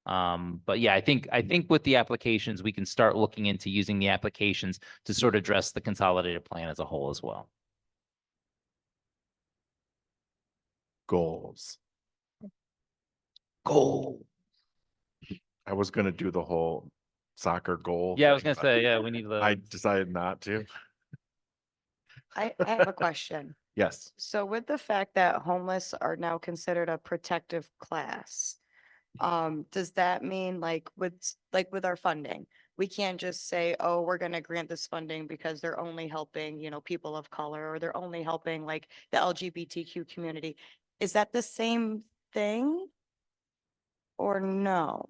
But yeah, I think with the applications, we can start looking into using the applications to sort of address the consolidated plan as a whole as well.
Goals.
Goal.
I was going to do the whole soccer goal.
Yeah, I was
thing,
gonna
but
say, yeah, we need
I
the.
decided not to.
I have a question.
Yes.
So with the fact that homeless are now considered a protective class, does that mean with our funding, we can't just say, oh, we're gonna grant this funding because they're only helping, people of color, or they're only helping like the LGBTQ community? Is that the same thing? Or no?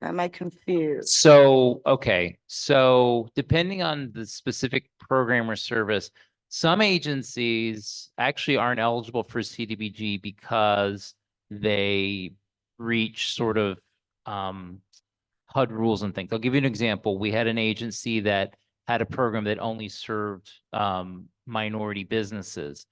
Am I confused?
So, okay, so depending on the specific program or service, some agencies actually aren't eligible for CDBG because they reach sort of HUD rules and things. I'll give you an example. We had an agency that had a program that only served minority businesses.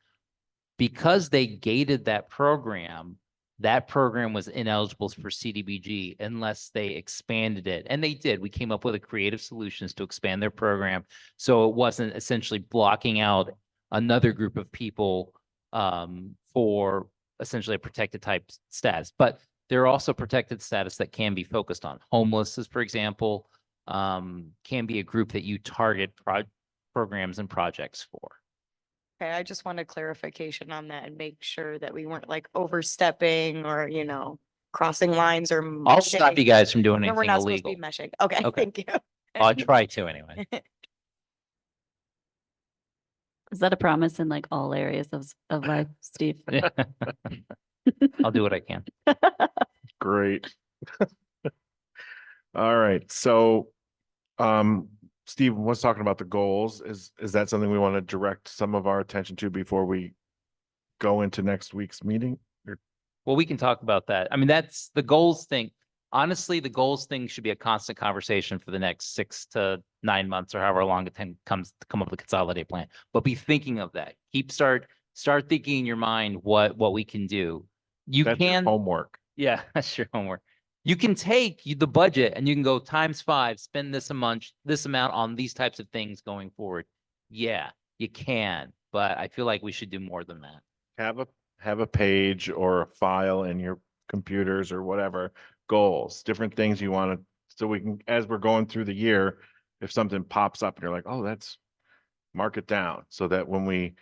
Because they gated that program was ineligible for CDBG unless they expanded it. And they did. We came up with a creative solutions to expand their program. So it wasn't essentially blocking out another group of people for essentially a protected type status. But there are also protected status that can be focused on. Homeless, for example, can be a group that you target programs and projects for.
Okay, I just wanted clarification on that and make sure that we weren't like overstepping or, crossing lines or.
I'll stop you
meshing.
guys from doing
No, we're
anything
not supposed to
illegal.
be meshing. Okay,
Okay.
thank you.
I'll try to anyway.
Is that a promise in like all areas of life, Steve?
I'll do what I can.
Great. All right, so, Steve was talking about the goals. Is that something we want to direct some of our attention to before we go into next week's meeting?
Well, we can talk about that. I mean, that's the goals thing. Honestly, the goals thing should be a constant conversation for the next 6 to 9 months or however long it comes to come up with a consolidated plan. But be thinking of that. Start thinking in your mind what we can do.
That's your homework.
Yeah, that's your homework. You can take the budget and you can go ×5, spend this amount on these types of things going forward. Yeah, you can, but I feel like we should do more than that.
Have a page or a file in your computers or whatever, goals, different things you want to, so we can, as we're going through the year, if something pops up and you're like, oh, that's, mark it down, so that when we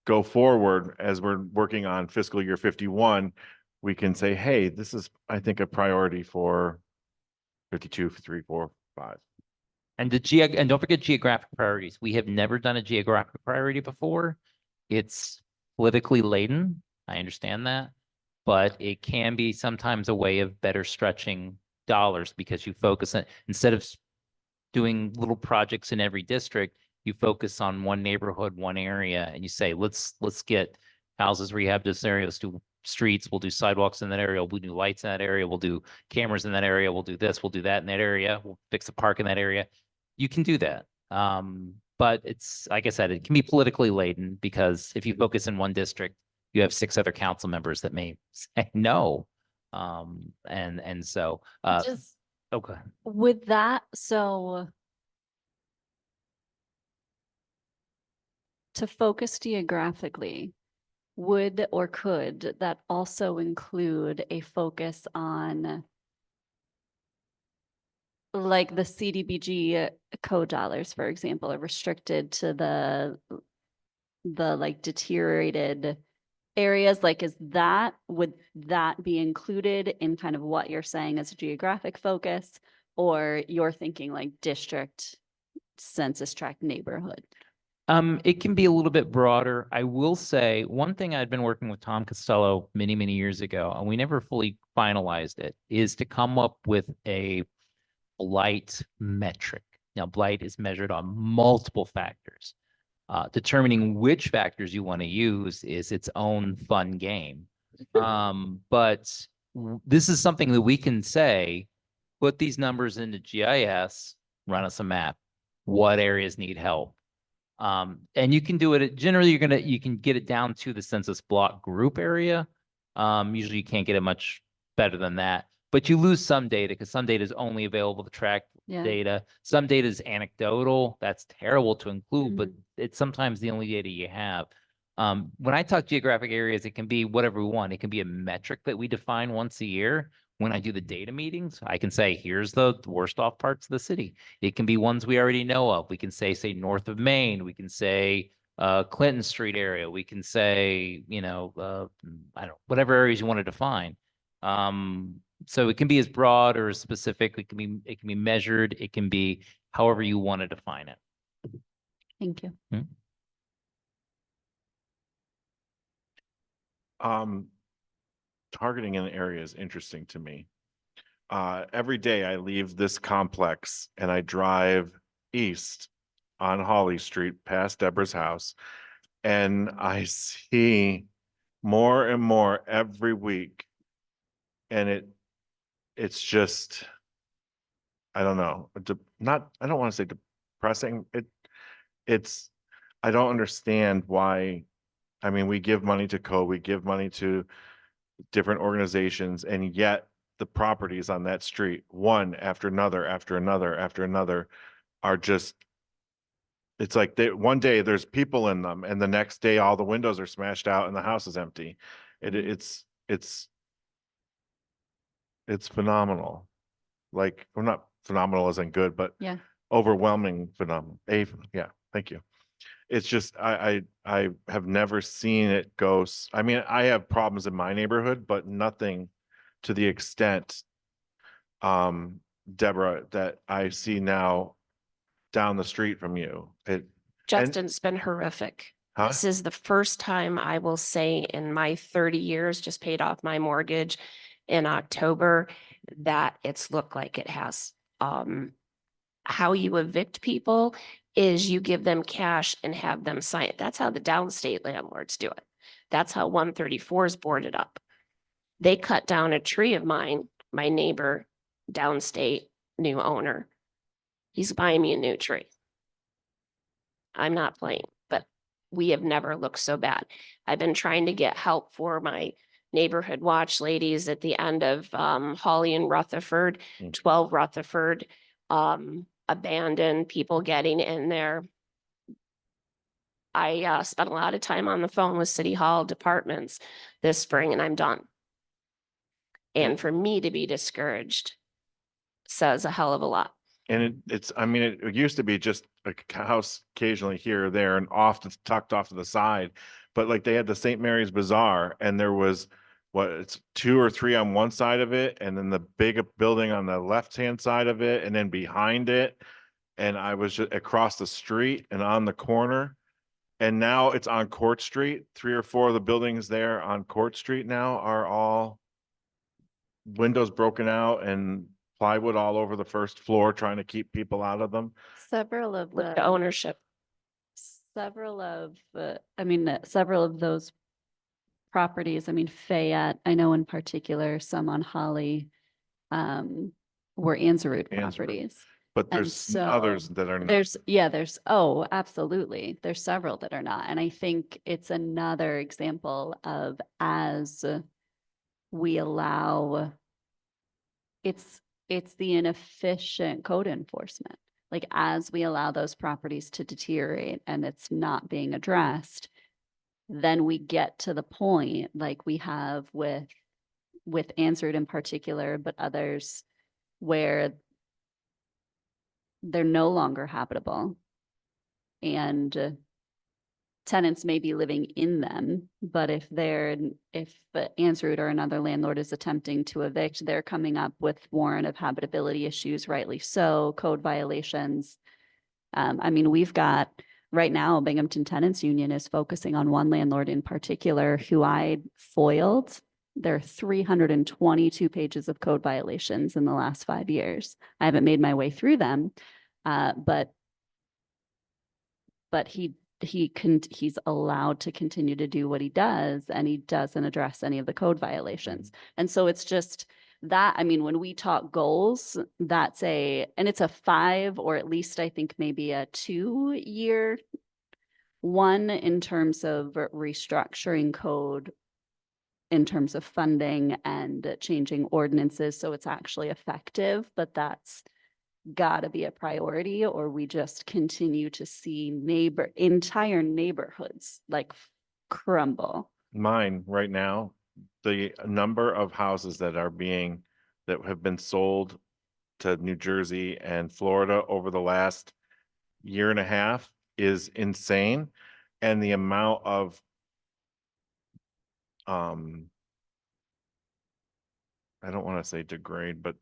go forward, as we're working on fiscal year 51, we can say, hey, this is, I think, a priority for 52, 3, 4, 5.
And and don't forget geographic priorities. We have never done a geographic priority before. It's politically laden. I understand that, but it can be sometimes a way of better stretching dollars because you focus on, instead of doing little projects in every district, you focus on one neighborhood, one area, and you say, let's get houses rehab this area, let's do streets, we'll do sidewalks in that area, we'll do lights in that area, we'll do cameras in that area, we'll do this, we'll do that in that area, we'll fix a park in that area. You can do that. But it's, like I said, it can be politically laden because if you focus in one district, you have 6 other council members that may say no. And so,
Just
okay.
with that, so to focus geographically, would or could that also include a focus on like the CDBG code dollars, for example, are restricted to the like deteriorated areas? Like, would that be included in kind of what you're saying as a geographic focus, or you're thinking like district census tract neighborhood?
It can be a little bit broader. I will say one thing I'd been working with Tom Costello many, many years ago, and we never fully finalized it, is to come up with a blight metric. Now, blight is measured on multiple factors. Determining which factors you want to use is its own fun game. But this is something that we can say, put these numbers into GIS, run us a map. What areas need help? And you can do it, generally you can get it down to the census block group area. Usually you can't get it much better than that, but you lose some data because some data is only available to track data. Some data is anecdotal. That's terrible to include, but it's sometimes the only data you have. When I talk geographic areas, it can be whatever we want. It can be a metric that we define once a year. When I do the data meetings, I can say, here's the worst off parts of the city. It can be ones we already know of. We can say north of Maine. We can say Clinton Street area. We can say, I don't, whatever areas you want to define. So it can be as broad or as specific. It can be measured. It can be however you want to define it.
Thank you.
Targeting an area is interesting to me. every day I leave this complex and I drive east on Holly Street past Deborah's house, and I see more and more every week. And it's just, I don't know, I don't want to say depressing. It's, I don't understand why. I mean, we give money to code, we give money to different organizations, and yet the properties on that street, one after another, after another, after another, are just, it's like one day there's people in them and the next day all the windows are smashed out and the house is empty. It's phenomenal. Like, well, not phenomenal isn't good, but
Yeah.
overwhelming phenomenal. Yeah, thank you. It's just, I have never seen it go. I mean, I have problems in my neighborhood, but nothing to the extent, Deborah, that I see now down the street from you.
Justin, it's been horrific.
Huh?
This is the first time I will say in my 30 years, just paid off my mortgage in October, that it's looked like it has. How you evict people is you give them cash and have them sign it. That's how the downstate landlords do it. That's how 134 is boarded up. They cut down a tree of mine, my neighbor, downstate, new owner. He's buying me a new tree. I'm not playing, but we have never looked so bad. I've been trying to get help for my neighborhood watch ladies at the end of Hawley and Rutherford, 12 Rutherford, abandoned, people getting in there. I spent a lot of time on the phone with City Hall departments this spring, and I'm done. And for me to be discouraged says a hell of a lot.
And I mean, it used to be just a house occasionally here or there and tucked off to the side. But like they had the St. Mary's Bazaar, and there was it's 2 or 3 on one side of it, and then the big building on the left-hand side of it, and then behind it. And I was just across the street and on the corner. And now it's on Court Street. 3 or 4 of the buildings there on Court Street now are all windows broken out and plywood all over the first floor, trying to keep people out of them.
Several of
Look at ownership.
several of those properties, I mean, Fayette, I know in particular, some on Holly, were Anzarud properties.
But
And
there's others
so
that are not.
Oh, absolutely. There's several that are not. And I think it's another example of, as we allow, it's the inefficient code enforcement. Like, as we allow those properties to deteriorate and it's not being addressed, then we get to the point like we have with Answered in particular, but others, where they're no longer habitable and tenants may be living in them, but if Answered or another landlord is attempting to evict, they're coming up with warrant of habitability issues, rightly so, code violations. I mean, we've got right now, Binghamton Tenants Union is focusing on one landlord in particular who I foiled. There are 322 pages of code violations in the last 5 years. I haven't made my way through them, but he's allowed to continue to do what he does, and he doesn't address any of the code violations. And so it's just that, I mean, when we talk goals, and it's a 5, or at least I think maybe a 2-year one in terms of restructuring code, in terms of funding and changing ordinances, so it's actually effective, but that's gotta be a priority, or we just continue to see entire neighborhoods like crumble.
Mine right now, the number of houses that have been sold to New Jersey and Florida over the last year and a half is insane. And the amount of I don't want to say degrade, but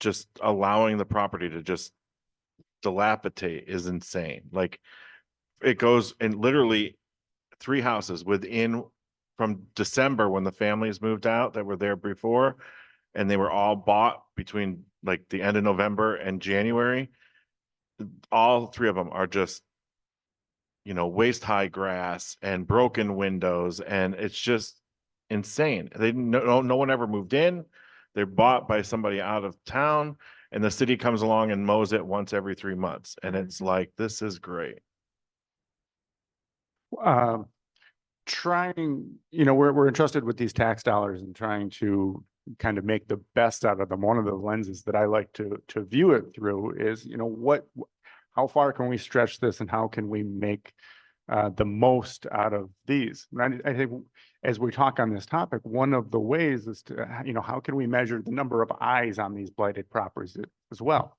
just allowing the property to just dilapidate is insane. Like, it goes in literally 3 houses from December, when the families moved out that were there before, and they were all bought between like the end of November and January, all three of them are just, waist high grass and broken windows. And it's just insane. No one ever moved in. They're bought by somebody out of town, and the city comes along and mows it once every 3 months. And it's like, this is great.
Trying, we're entrusted with these tax dollars and trying to kind of make the best out of them. One of the lenses that I like to view it through is, how far can we stretch this and how can we make the most out of these? And I think as we talk on this topic, one of the ways is to, how can we measure the number of eyes on these blighted properties as well?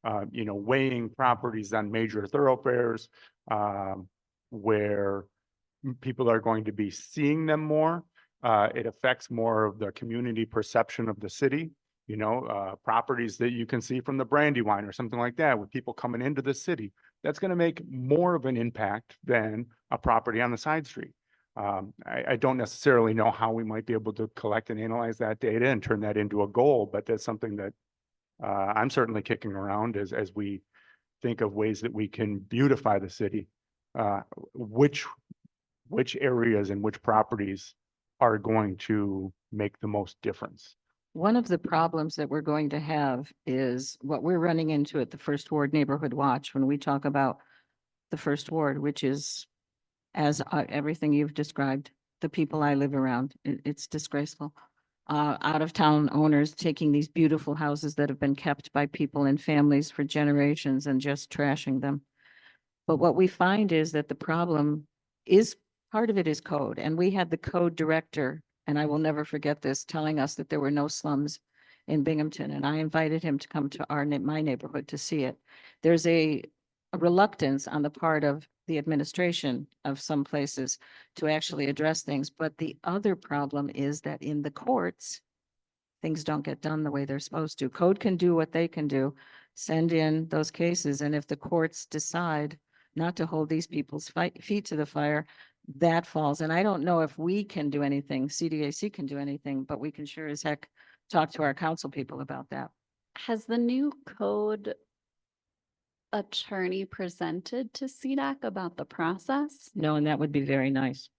Weighing properties on major thoroughfares where people are going to be seeing them more. It affects more of the community perception of the city. Properties that you can see from the Brandywine or something like that with people coming into the city, that's going to make more of an impact than a property on the side street. I don't necessarily know how we might be able to collect and analyze that data and turn that into a goal, but that's something that I'm certainly kicking around as we think of ways that we can beautify the city. Which areas and which properties are going to make the most difference?
One of the problems that we're going to have is what we're running into at the First Ward Neighborhood Watch when we talk about the First Ward, which is, as everything you've described, the people I live around. It's disgraceful. Out of town owners taking these beautiful houses that have been kept by people and families for generations and just trashing them. But what we find is that the problem is, part of it is code. And we had the code director, and I will never forget this, telling us that there were no slums in Binghamton. And I invited him to come to my neighborhood to see it. There's a reluctance on the part of the administration of some places to actually address things. But the other problem is that in the courts, things don't get done the way they're supposed to. Code can do what they can do, send in those cases. And if the courts decide not to hold these people's feet to the fire, that falls. And I don't know if we can do anything, CDAC can do anything, but we can sure as heck talk to our council people about that.
Has the new code attorney presented to Cdac about the process?
No, and that would be very nice.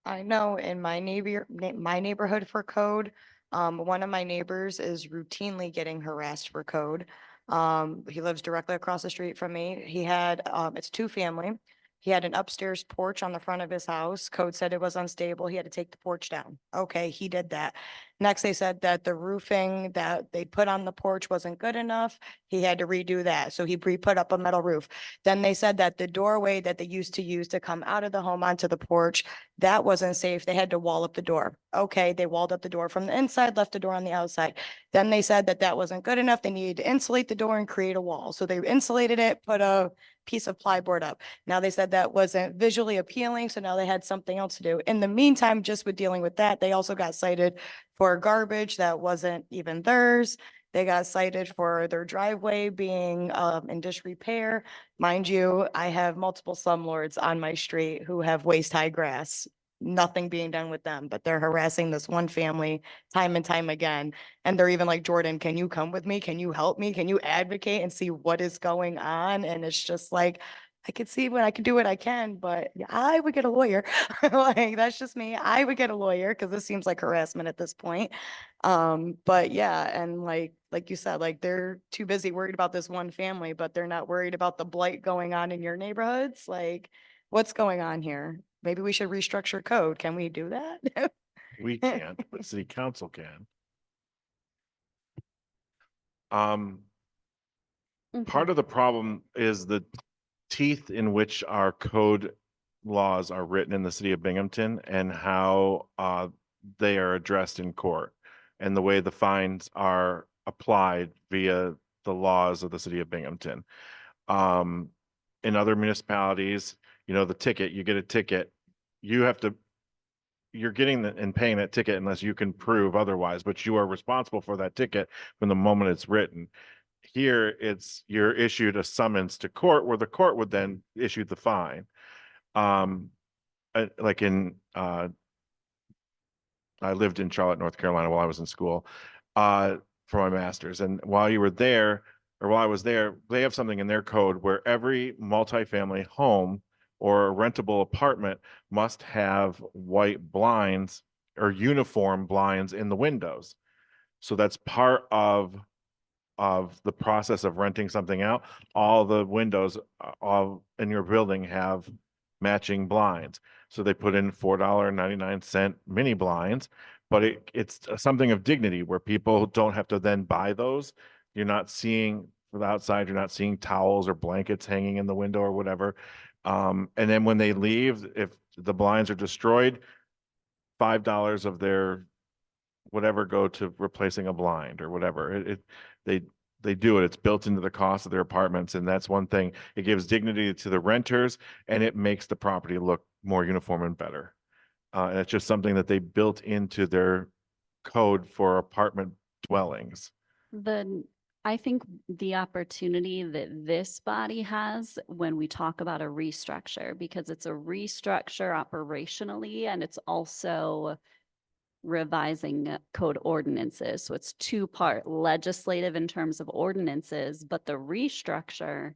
I know in my neighborhood for code, one of my neighbors is routinely getting harassed for code. He lives directly across the street from me. He had, it's 2-family. He had an upstairs porch on the front of his house. Code said it was unstable. He had to take the porch down. Okay, he did that. Next, they said that the roofing that they put on the porch wasn't good enough. He had to redo that. So he put up a metal roof. Then they said that the doorway that they used to use to come out of the home onto the porch, that wasn't safe. They had to wall up the door. Okay, they walled up the door from the inside, left the door on the outside. Then they said that that wasn't good enough. They needed to insulate the door and create a wall. So they insulated it, put a piece of plyboard up. Now they said that wasn't visually appealing, so now they had something else to do. In the meantime, just with dealing with that, they also got cited for garbage that wasn't even theirs. They got cited for their driveway being in disrepair. Mind you, I have multiple slumlords on my street who have waist-high grass. Nothing being done with them, but they're harassing this one family time and time again. And they're even like, Jordan, can you come with me? Can you help me? Can you advocate and see what is going on? And it's just like, I could see when I could do what I can, but I would get a lawyer. Like, that's just me. I would get a lawyer because this seems like harassment at this point. But yeah, and like you said, like they're too busy worried about this one family, but they're not worried about the blight going on in your neighborhoods. Like, what's going on here? Maybe we should restructure code. Can we do that?
We can't, but city council can. Part of the problem is the teeth in which our code laws are written in the city of Binghamton and how they are addressed in court and the way the fines are applied via the laws of the city of Binghamton. In other municipalities, the ticket, you get a ticket, you're getting and paying that ticket unless you can prove otherwise, but you are responsible for that ticket from the moment it's written. Here, you're issued a summons to court where the court would then issue the fine. Like I lived in Charlotte, North Carolina while I was in school. for my master's. And while you were there, or while I was there, they have something in their code where every multifamily home or a rentable apartment must have white blinds or uniform blinds in the windows. So that's part of the process of renting something out. All the windows all in your building have matching blinds. So they put in $4.99 mini blinds, but it's something of dignity where people don't have to then buy those. You're not seeing from the outside, you're not seeing towels or blankets hanging in the window or whatever. And then when they leave, if the blinds are destroyed, $5 of their whatever go to replacing a blind or whatever. They do it. It's built into the cost of their apartments. And that's one thing. It gives dignity to the renters and it makes the property look more uniform and better. And it's just something that they built into their code for apartment dwellings.
I think the opportunity that this body has when we talk about a restructure, because it's a restructure operationally and it's also revising code ordinances. So it's two-part legislative in terms of ordinances, but the restructure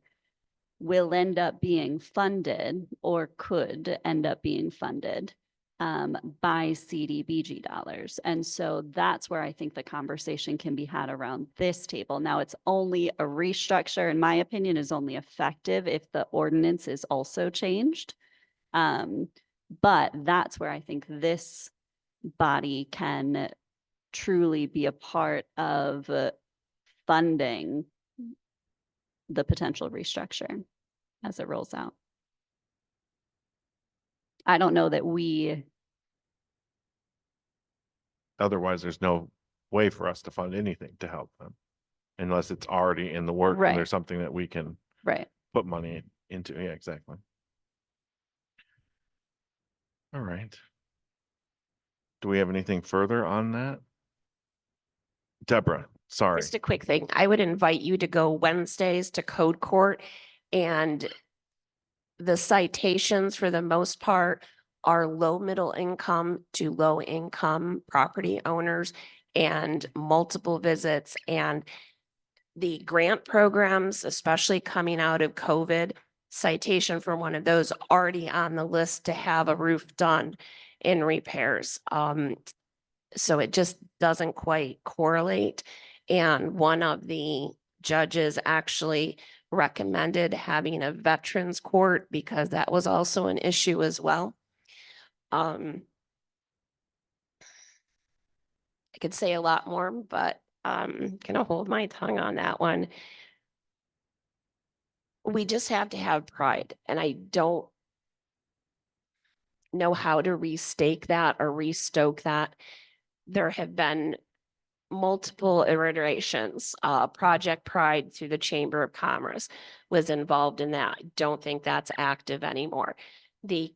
will end up being funded or could end up being funded by CDBG dollars. And so that's where I think the conversation can be had around this table. Now, it's only a restructure, in my opinion, is only effective if the ordinance is also changed. But that's where I think this body can truly be a part of funding the potential restructure as it rolls out. I don't know that
Otherwise, there's no way for us to fund anything to help them unless it's already in the work
Right.
and there's something that we can
right.
put money into. Yeah, exactly. All right. Do we have anything further on that? Deborah, sorry.
Just a quick thing. I would invite you to go Wednesdays to Code Court, and the citations for the most part are low middle income to low income property owners and multiple visits. And the grant programs, especially coming out of COVID, citation for one of those already on the list to have a roof done in repairs. So it just doesn't quite correlate. And one of the judges actually recommended having a veterans court because that was also an issue as well. I could say a lot more, but I'm gonna hold my tongue on that one. We just have to have pride, and I don't know how to restake that or restoke that. There have been multiple iterations. Project Pride through the Chamber of Commerce was involved in that. I don't think that's active anymore. The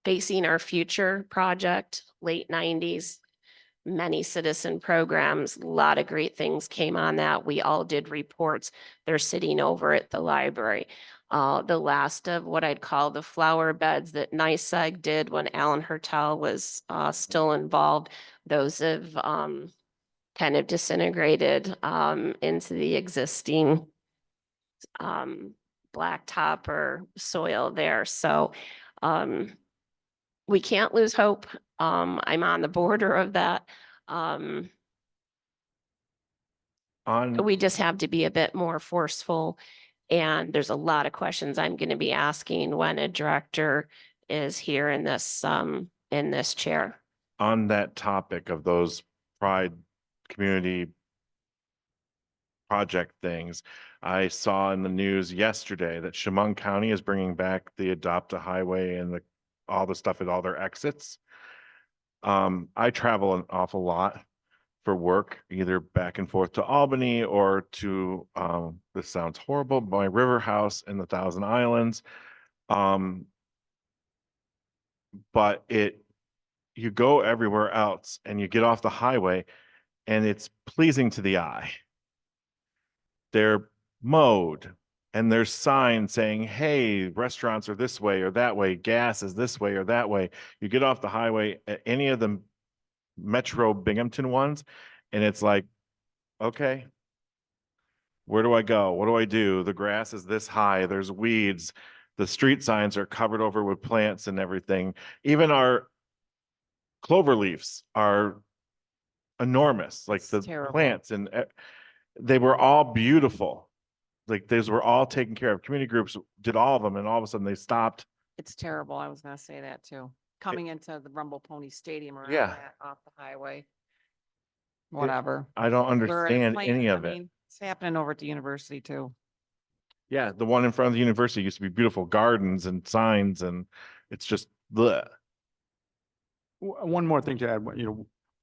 Facing Our Future project, late 90s, many citizen programs, a lot of great things came on that. We all did reports. They're sitting over at the library. The last of what I'd call the flower beds that NYSEG did when Alan Hertel was still involved, those have kind of disintegrated into the existing blacktop or soil there. So we can't lose hope. I'm on the border of that. We just have to be a bit more forceful. And there's a lot of questions I'm going to be asking when a director is here in this chair.
On that topic of those Pride community project things, I saw in the news yesterday that Chemung County is bringing back the Adopt a Highway and all the stuff at all their exits. I travel an awful lot for work, either back and forth to Albany or to, this sounds horrible, my river house in the Thousand Islands. But you go everywhere else and you get off the highway and it's pleasing to the eye. They're mowed and there's signs saying, hey, restaurants are this way or that way, gas is this way or that way. You get off the highway at any of the Metro Binghamton ones, and it's like okay. Where do I go? What do I do? The grass is this high. There's weeds. The street signs are covered over with plants and everything. Even our clover leaves are enormous, like
It's
the
terrible.
plants, and they were all beautiful. Like those were all taken care of. Community groups did all of them, and all of a sudden they stopped.
It's terrible. I was gonna say that too. Coming into the Rumble Pony Stadium or
Yeah.
off the highway. Whatever.
I don't
We're at
understand
Plain-
any
I
of it.
mean, it's happening over at the university too.
Yeah, the one in front of the university used to be beautiful gardens and signs, and it's just bleh.
One more thing to add,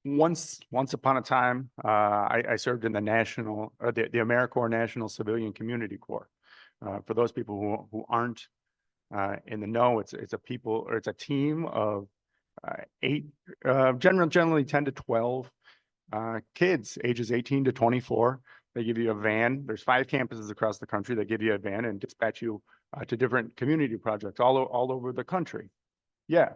once upon a time, I served in the the AmeriCorps National Civilian Community Corps. For those people who aren't in the know, it's a team of 8, generally 10 to 12 kids, ages 18 to 24. They give you a van. There's 5 campuses across the country. They give you a van and dispatch you to different community projects all over the country. Yeah,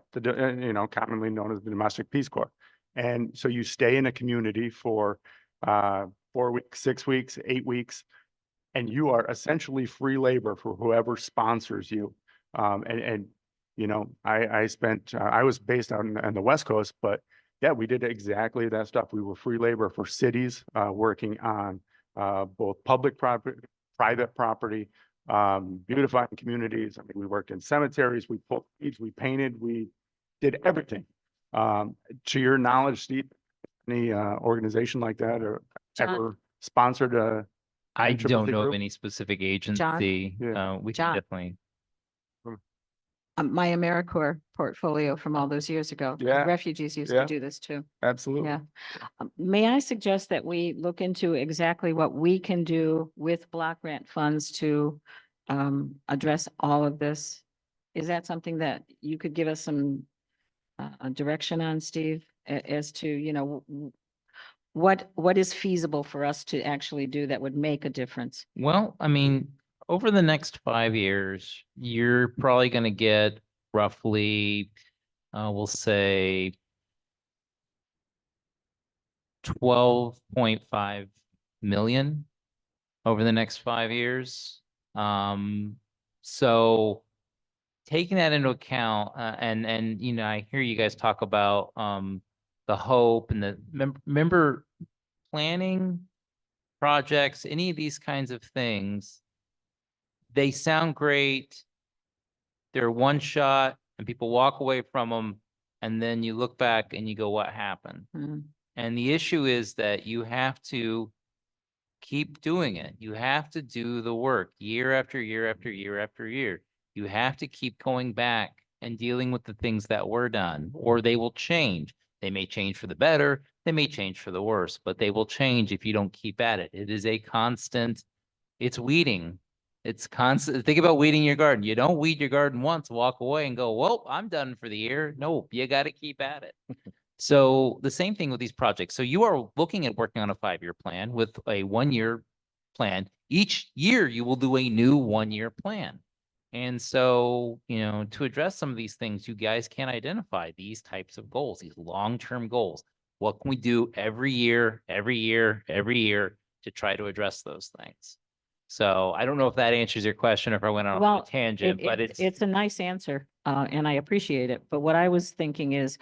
commonly known as the Domestic Peace Corps. And so you stay in a community for 4 weeks, 6 weeks, 8 weeks, and you are essentially free labor for whoever sponsors you. I was based out on the West Coast, but yeah, we did exactly that stuff. We were free labor for cities working on both public property, private property, beautifying communities. I mean, we worked in cemeteries, we pulled weeds, we painted, we did everything. To your knowledge, Steve, any organization like that or
John.
ever sponsored a?
I
NCCC
don't know of
group?
any specific agency.
Yeah.
We
John.
can definitely.
My AmeriCorps portfolio from all those years ago.
Yeah.
Refugees used
Yeah.
to do this too.
Absolutely.
Yeah. May I suggest that we look into exactly what we can do with block grant funds to address all of this? Is that something that you could give us some direction on, Steve, as to, what is feasible for us to actually do that would make a difference?
Well, I mean, over the next 5 years, you're probably going to get roughly, we'll say 12.5 million over the next 5 years. So taking that into account, and I hear you guys talk about the hope and the member planning projects, any of these kinds of things. They sound great. They're one shot and people walk away from them. And then you look back and you go, what happened?
Mhm.
And the issue is that you have to keep doing it. You have to do the work year after year after year after year. You have to keep going back and dealing with the things that were done, or they will change. They may change for the better. They may change for the worse, but they will change if you don't keep at it. It is a constant, it's weeding. It's constant. Think about weeding your garden. You don't weed your garden once, walk away and go, well, I'm done for the year. Nope, you got to keep at it. So the same thing with these projects. So you are looking at working on a 5-year plan with a 1-year plan. Each year you will do a new 1-year plan. And so, to address some of these things, you guys can identify these types of goals, these long-term goals. What can we do every year to try to address those things? So I don't know if that answers your question, or if I went on
Well,
a tangent, but
it's a nice answer, and I appreciate it. But what I was thinking is,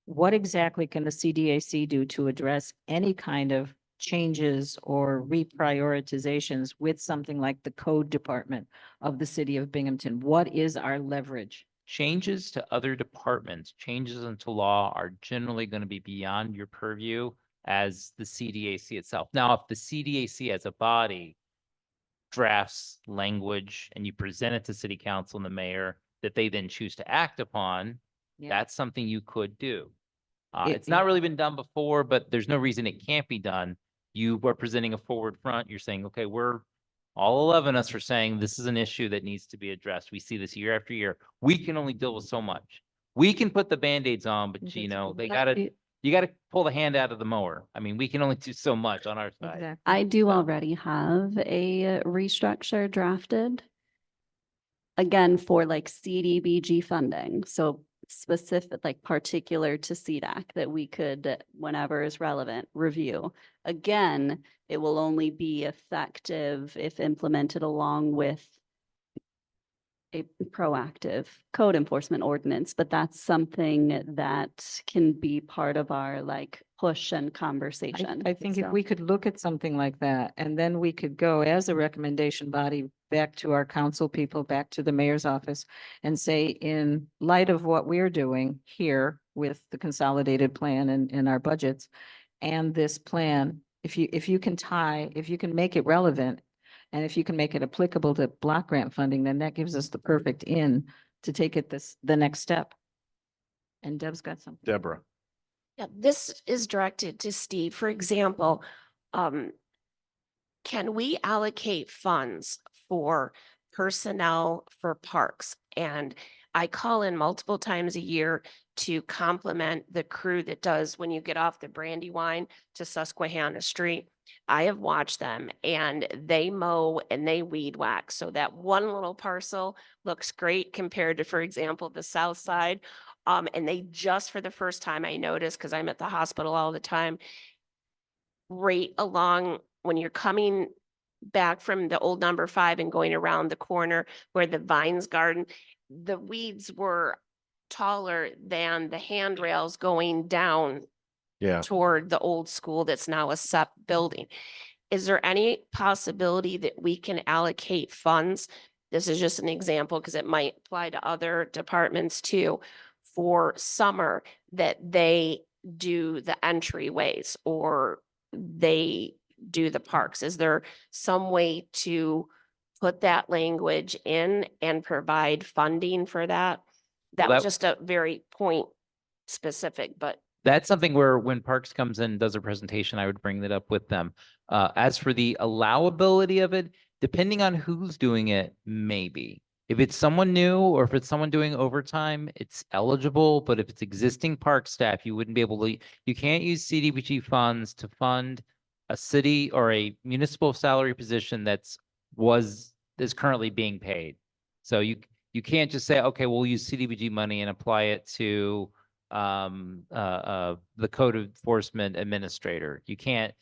what exactly can the CDAC do to address any kind of changes or reprioritizations with something like the code department of the city of Binghamton? What is our leverage?
changes to other departments, changes into law are generally going to be beyond your purview as the CDAC itself. Now, if the CDAC as a body drafts language and you present it to city council and the mayor that they then choose to act upon,
Yeah.
that's something you could do.
It-
It's not really been done before, but there's no reason it can't be done. You are presenting a forward front. You're saying, okay, we're all 11 of us are saying this is an issue that needs to be addressed. We see this year after year. We can only deal with so much. We can put the Band-Aids on, but
That's
you
exactly-
gotta pull the hand out of the mower. I mean, we can only do so much on our side.
Exactly.
I do already have a restructure drafted. Again, for like CDBG funding. So specific, like particular to Cdac that we could, whenever is relevant, review. Again, it will only be effective if implemented along with a proactive code enforcement ordinance, but that's something that can be part of our like push and conversation.
I think if
So-
we could look at something like that, and then we could go as a recommendation body back to our council people, back to the mayor's office, and say, in light of what we're doing here with the consolidated plan and our budgets and this plan, if you can make it relevant, and if you can make it applicable to block grant funding, then that gives us the perfect in to take it the next step. And Deb's got something.
Deborah.
Yeah, this is directed to Steve. For example, can we allocate funds for personnel for parks? And I call in multiple times a year to complement the crew that does when you get off the Brandywine to Susquehanna Street. I have watched them and they mow and they weed whack. So that one little parcel looks great compared to, for example, the south side. And they just for the first time I noticed, because I'm at the hospital all the time, right along when you're coming back from the old number 5 and going around the corner where the vines garden, the weeds were taller than the handrails going down
Yeah.
toward the old school that's now a SEP building. Is there any possibility that we can allocate funds? This is just an example because it might apply to other departments too, for summer that they do the entryways or they do the parks. Is there some way to put that language in and provide funding for that? That was
that-
just a very point specific, but
That's something where when Parks comes in and does a presentation, I would bring that up with them. As for the allowability of it, depending on who's doing it, maybe. If it's someone new or if it's someone doing overtime, it's eligible, but if it's existing park staff, you wouldn't be able to, you can't use CDBG funds to fund a city or a municipal salary position is currently being paid. So you can't just say, okay, we'll use CDBG money and apply it to the code enforcement administrator. You can't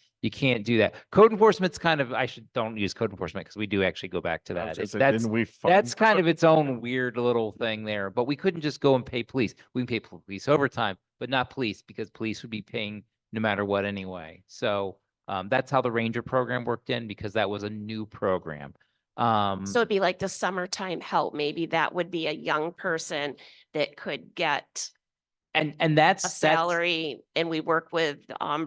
do that. Code enforcement's kind of, don't use code enforcement because we do actually go back to
I was
that.
gonna say,
That's
didn't we
that's
fund-
kind of its own weird little thing there, but we couldn't just go and pay police. We can pay police overtime, but not police because police would be paying no matter what anyway. So that's how the Ranger program worked in because that was a new program.
so it'd be like the summertime help. Maybe that would be a young person that could get
and that's
a salary, and we work with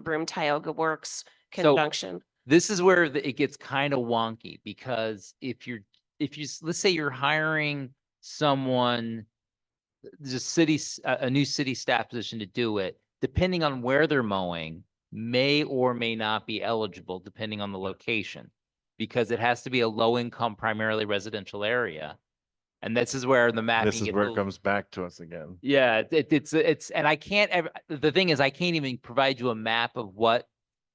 Broome Tioga Works
So-
conjunction.
This is where it gets kind of wonky because if you let's say you're hiring someone, a new city staff position to do it, depending on where they're mowing, may or may not be eligible depending on the location, because it has to be a low income, primarily residential area. And this is where the mapping.
This is
gets a
where it
little-
comes back to us again.
Yeah, it's, and I can't ever, the thing is, I can't even provide you a map of what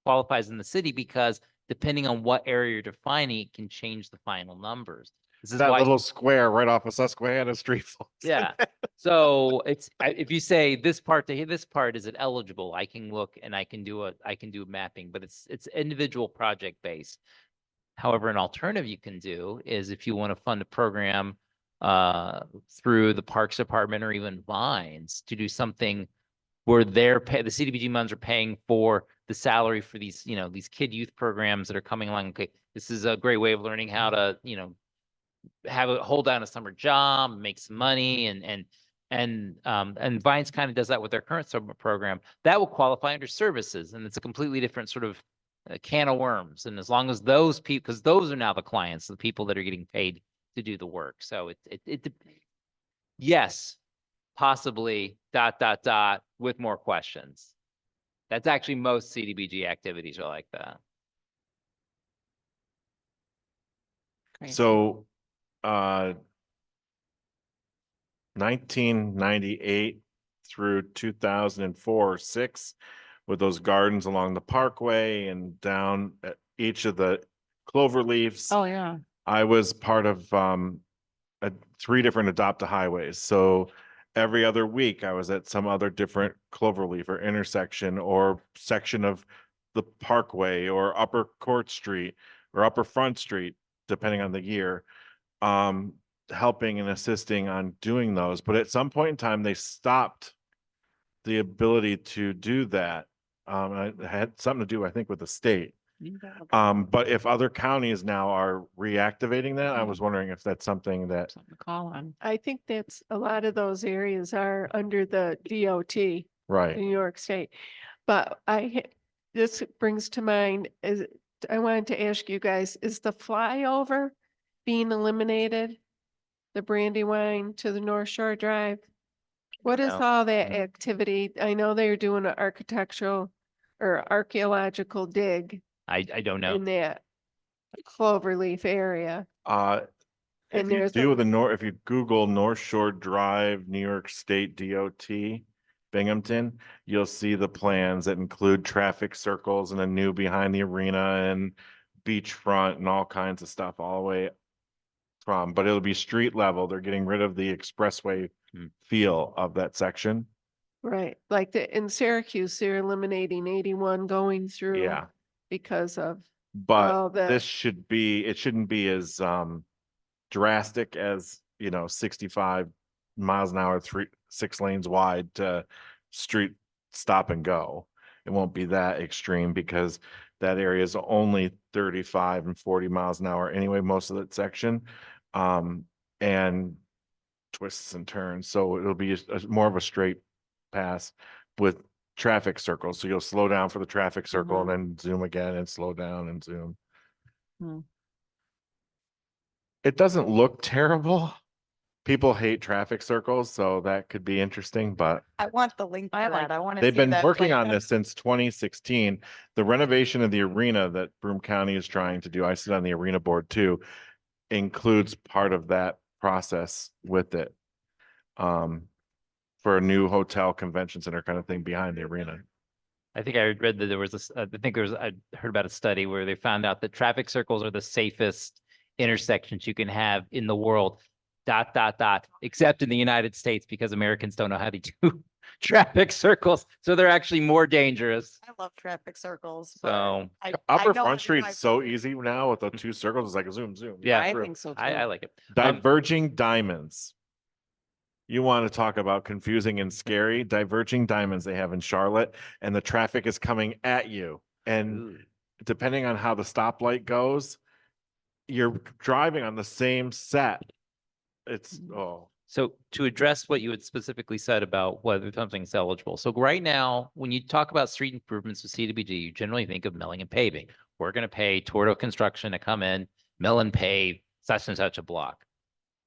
qualifies in the city because depending on what area you're defining, it can change the final numbers. This is
That
why,
little square right off of Susquehanna Street.
yeah. So if you say this part to this part, is it eligible? I can look and I can do mapping, but it's individual project based. However, an alternative you can do is if you want to fund a program through the Parks Department or even Vines to do something where the CDBG funds are paying for the salary for these, these kid youth programs that are coming along. Okay, this is a great way of learning how to, hold down a summer job, make some money, and Vines kind of does that with their current summer program. That will qualify under services, and it's a completely different sort of can of worms. And as long as those people, because those are now the clients, the people that are getting paid to do the work. So yes, possibly ... with more questions. That's actually most CDBG activities are like that.
Great.
So, 1998 through 2004, 6, with those gardens along the parkway and down at each of the clover leaves.
Oh, yeah.
I was part of 3 different adopt a highways. So every other week I was at some other different cloverleaf or intersection or section of the Parkway or Upper Court Street or Upper Front Street, depending on the year, helping and assisting on doing those. But at some point in time, they stopped the ability to do that. It had something to do, I think, with the state. But if other counties now are reactivating that, I was wondering if that's something that,
Something to call on.
I think that's, a lot of those areas are under the DOT,
right,
New York State. But this brings to mind, I wanted to ask you guys, is the flyover being eliminated? The Brandywine to the North Shore Drive? What is
know.
all that activity? I know they're doing an architectural or archaeological dig
I don't know.
in that Cloverleaf area.
if
And
you
there's
do if you Google North Shore Drive, New York State DOT, Binghamton, you'll see the plans that include traffic circles and a new behind the arena and beachfront and all kinds of stuff all the way from, but it'll be street level. They're getting rid of the expressway feel of that section.
right, like in Syracuse, they're eliminating 81 going through.
Yeah,
Because of
but
all the,
this it shouldn't be as drastic as, 65 miles an hour, 6 lanes wide to street stop and go. It won't be that extreme because that area is only 35 and 40 miles an hour anyway, most of that section. And twists and turns. So it'll be more of a straight pass with traffic circles. So you'll slow down for the traffic circle and then zoom again and slow down and zoom.
Hmm.
It doesn't look terrible. People hate traffic circles, so that could be interesting, but
I want the link
I
to
like-
that. I want to
they've
see
been
that
working on
plan.
this since 2016. The renovation of the arena that Broome County is trying to do, I sit on the arena board too, includes part of that process with it. For a new hotel convention center kind of thing behind the arena.
I think I read that there was I heard about a study where they found out that traffic circles are the safest intersections you can have in the world, ... except in the United States because Americans don't know how to do traffic circles. So they're actually more dangerous.
I love traffic circles. but
So
I
Upper
know
Front
how to drive
Street's so
them.
easy now with the two circles. It's like a zoom, zoom.
Yeah,
I
through.
think so too.
I like it.
Diverging diamonds. You want to talk about confusing and scary? Diverging diamonds they have in Charlotte, and the traffic is coming at you. And
Ooh.
depending on how the stoplight goes, you're driving on the same set. It's
So to address what you had specifically said about whether something's eligible. So right now, when you talk about street improvements with CDBG, you generally think of milling and paving. We're going to pay Torto Construction to come in, mill and pave such and such a block.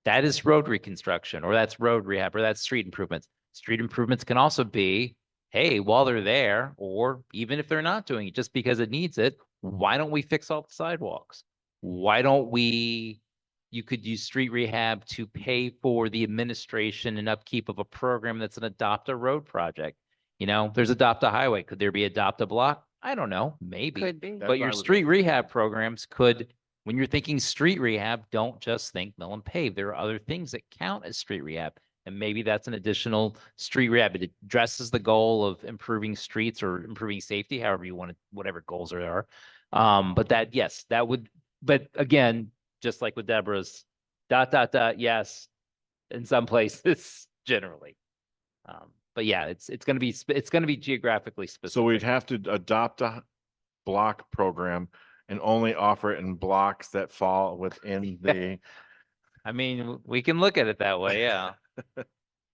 That is road reconstruction, or that's road rehab, or that's street improvements. Street improvements can also be, hey, while they're there, or even if they're not doing it, just because it needs it, why don't we fix all the sidewalks? Why don't you could use street rehab to pay for the administration and upkeep of a program that's an adopt a road project. There's adopt a highway. Could there be adopt a block? I don't know, maybe.
Could be.
That's
But
what
your
I was
street
looking
rehab programs could, when you're thinking street rehab, don't just think mill and pave. There are other things that count as street rehab. And maybe that's an additional street rehab. It addresses the goal of improving streets or improving safety, however you want it, whatever goals there are. But yes, that would, but again, just like with Deborah's, ... yes, in some places generally. But yeah, it's going to be geographically specific.
so we'd have to adopt a block program and only offer it in blocks that fall within the.
I mean, we can look at it that way, yeah.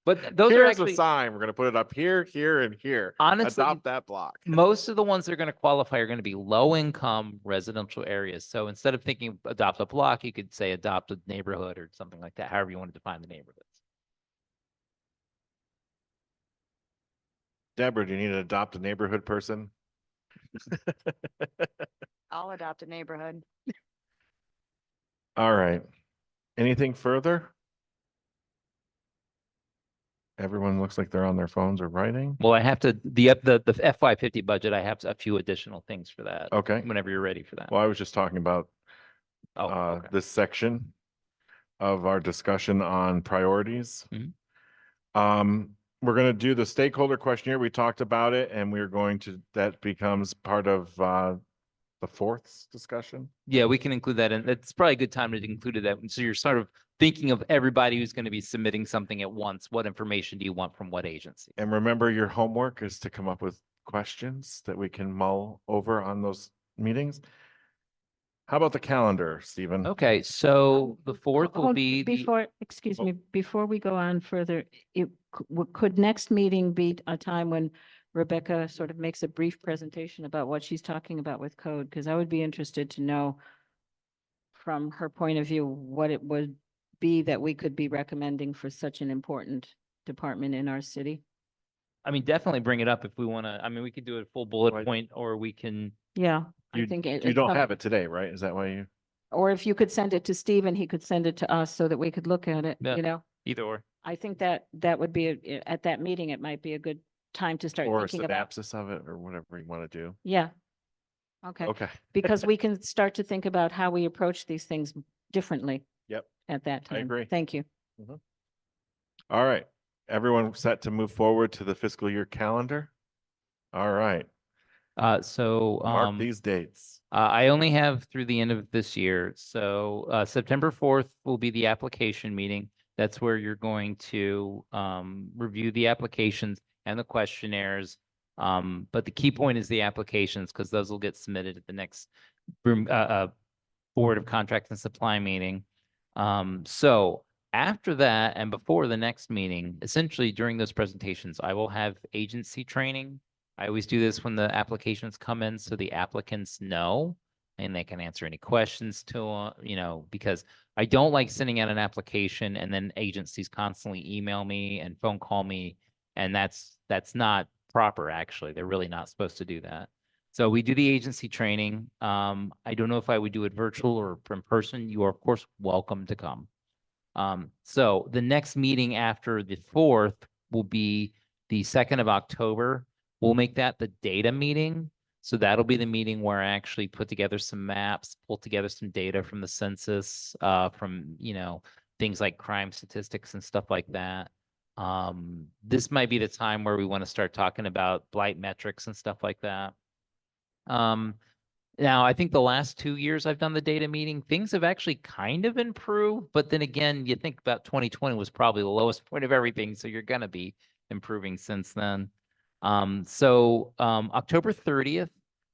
But those are
Here's
actually,
a sign. We're gonna put it up here, here, and here.
honestly,
Adopt that block.
most of the ones that are going to qualify are going to be low income residential areas. So instead of thinking adopt a block, you could say adopt a neighborhood or something like that, however you want to define the neighborhoods.
Deborah, do you need to adopt a neighborhood person?
I'll adopt a neighborhood.
All right. Anything further? Everyone looks like they're on their phones or writing.
Well, I have to, the FY50 budget, I have a few additional things for that.
Okay.
Whenever you're ready for that.
Well, I was just talking about
Oh, okay.
this section of our discussion on priorities.
Mhm.
We're gonna do the stakeholder questionnaire. We talked about it and we're going to, that becomes part of the fourth discussion.
Yeah, we can include that, and it's probably a good time to include that. So you're sort of thinking of everybody who's going to be submitting something at once. What information do you want from what agency?
And remember, your homework is to come up with questions that we can mull over on those meetings. How about the calendar, Stephen?
Okay, so the fourth will
Hold-
be the,
Before, excuse
Oh.
me, before we go on further, could next meeting be a time when Rebecca sort of makes a brief presentation about what she's talking about with code? Because I would be interested to know from her point of view, what it would be that we could be recommending for such an important department in our city.
I mean, definitely bring it up if we want to. I mean, we could do a full bullet
Right.
point, or we can,
Yeah, I
You-
think.
You
it's
don't
some-
have it today, right? Is that why you?
Or if you could send it to Steve and he could send it to us so that we could look at it,
Yeah.
you know?
either or.
I think that would be, at that meeting, it might be a good time to start
Or a
thinking about.
synopsis of it or whatever you want to do.
Yeah. Okay,
Okay.
because we can start to think about how we approach these things differently.
Yep.
At that
I
time.
agree.
Thank you.
All right. Everyone set to move forward to the fiscal year calendar? All right.
So,
Mark these dates.
I only have through the end of this year. So, September 4th will be the application meeting. That's where you're going to, review the applications and the questionnaires. But the key point is the applications, because those will get submitted at the next room, Board of Contracts and Supply meeting. So after that and before the next meeting, essentially during those presentations, I will have agency training. I always do this when the applications come in, so the applicants know and they can answer any questions to, because I don't like sending out an application and then agencies constantly email me and phone call me. And that's not proper, actually. They're really not supposed to do that. So we do the agency training. I don't know if I would do it virtual or in person. You are, of course, welcome to come. So the next meeting after the 4th will be the 2nd of October. We'll make that the data meeting. So that'll be the meeting where I actually put together some maps, pull together some data from the census, from, things like crime statistics and stuff like that. This might be the time where we want to start talking about blight metrics and stuff like that. Now, I think the last 2 years I've done the data meeting, things have actually kind of improved, but then again, you think about 2020 was probably the lowest point of everything, so you're gonna be improving since then. October 30th,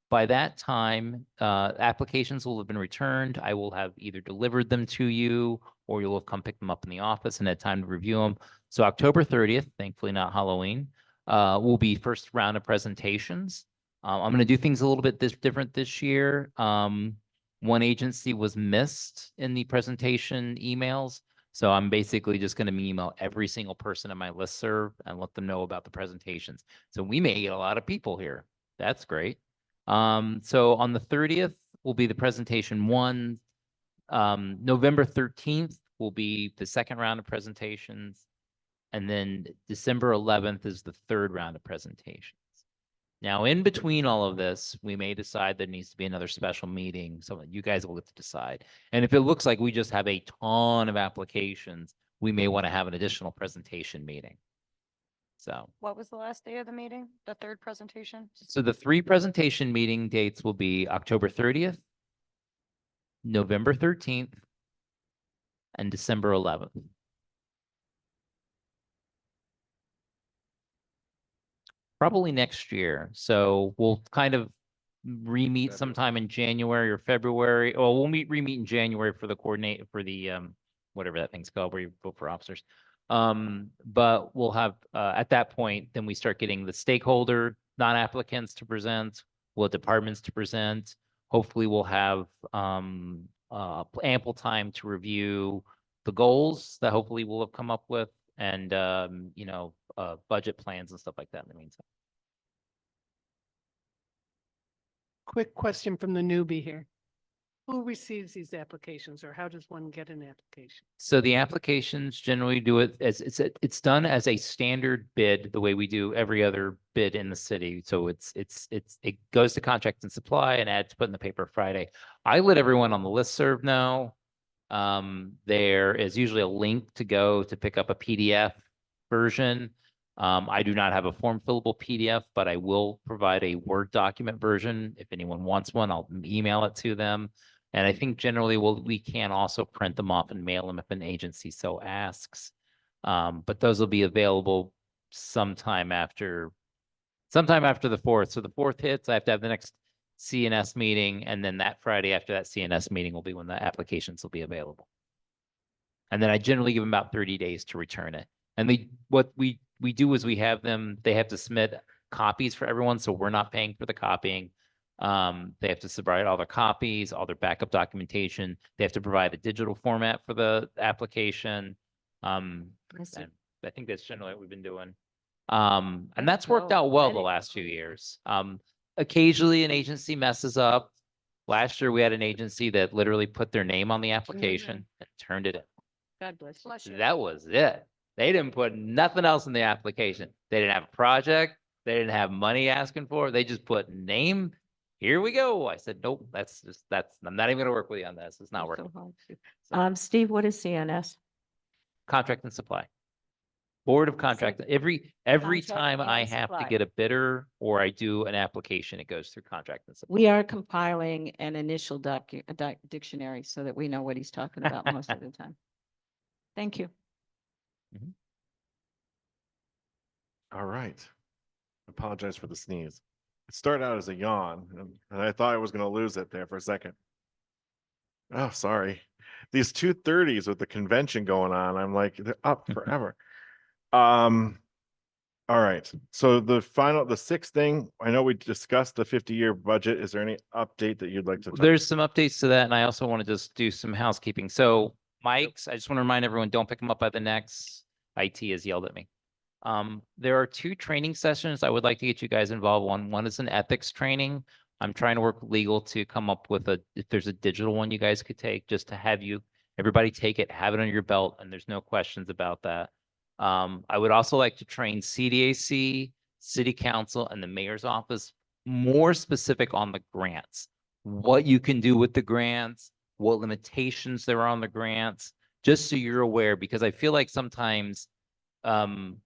by that time, applications will have been returned. I will have either delivered them to you or you'll have come pick them up in the office and had time to review them. So October 30th, thankfully not Halloween, will be first round of presentations. I'm going to do things a little bit different this year. One agency was missed in the presentation emails. So I'm basically just going to email every single person in my listserv and let them know about the presentations. So we may get a lot of people here. That's great. So on the 30th will be the presentation one. November 13th will be the second round of presentations. And then December 11th is the third round of presentations. Now, in between all of this, we may decide there needs to be another special meeting. So you guys will get to decide. And if it looks like we just have a ton of applications, we may want to have an additional presentation meeting. So,
What was the last day of the meeting? The third presentation?
so the 3 presentation meeting dates will be October 30th, November 13th, and December 11th. Probably next year. So we'll kind of re-meet
February.
sometime in January or February. Oh, we'll re-meet in January for the whatever that thing's called, where you vote for officers. But we'll have, at that point, then we start getting the stakeholder, non-applicants to present, we'll have departments to present. Hopefully we'll have, ample time to review the goals that hopefully we'll have come up with and, budget plans and stuff like that in the meantime.
Quick question from the newbie here. Who receives these applications, or how does one get an application?
So the applications generally do it as it's done as a standard bid, the way we do every other bid in the city. So it goes to contract and supply and ads put in the paper Friday. I let everyone on the listserv know. There is usually a link to go to pick up a PDF version. I do not have a form fillable PDF, but I will provide a Word document version. If anyone wants one, I'll email it to them. And I think generally we can also print them off and mail them if an agency so asks. But those will be available sometime after the 4th. So the 4th hits, I have to have the next CNS meeting, and then that Friday after that CNS meeting will be when the applications will be available. And then I generally give them about 30 days to return it. And what we do is they have to submit copies for everyone, so we're not paying for the copying. They have to provide all their copies, all their backup documentation. They have to provide a digital format for the application. And I think that's generally what we've been doing. And that's worked out well the last few years. Occasionally an agency messes up. Last year we had an agency that literally put their name on the application and turned it in.
God bless you.
That was it. They didn't put nothing else in the application. They didn't have a project. They didn't have money asking for it. They just put name. Here we go. I said, nope, I'm not even gonna work with you on this. It's not working.
Steve, what is CNS?
Contract and supply. Board of Contract. Every
Contract
time I
and
have to
supply.
get a bidder or I do an application, it goes through contract and supply.
We are compiling an initial dictionary so that we know what he's talking about most of the time. Thank you.
All right. Apologize for the sneeze. It started out as a yawn, and I thought I was going to lose it there for a second. Oh, sorry. These 2:30s with the convention going on, I'm like, they're up forever. All right. So the sixth thing, I know we discussed the 50-year budget. Is there any update that you'd like to talk?
There's some updates to that, and I also want to just do some housekeeping. So mics, I just want to remind everyone, don't pick them up by the necks. IT has yelled at me. There are 2 training sessions I would like to get you guys involved in. One is an ethics training. I'm trying to work with legal to come up with if there's a digital one you guys could take, just to have everybody take it, have it on your belt, and there's no questions about that. I would also like to train CDAC, City Council, and the Mayor's Office more specific on the grants. What you can do with the grants, what limitations there are on the grants, just so you're aware, because I feel like sometimes I'm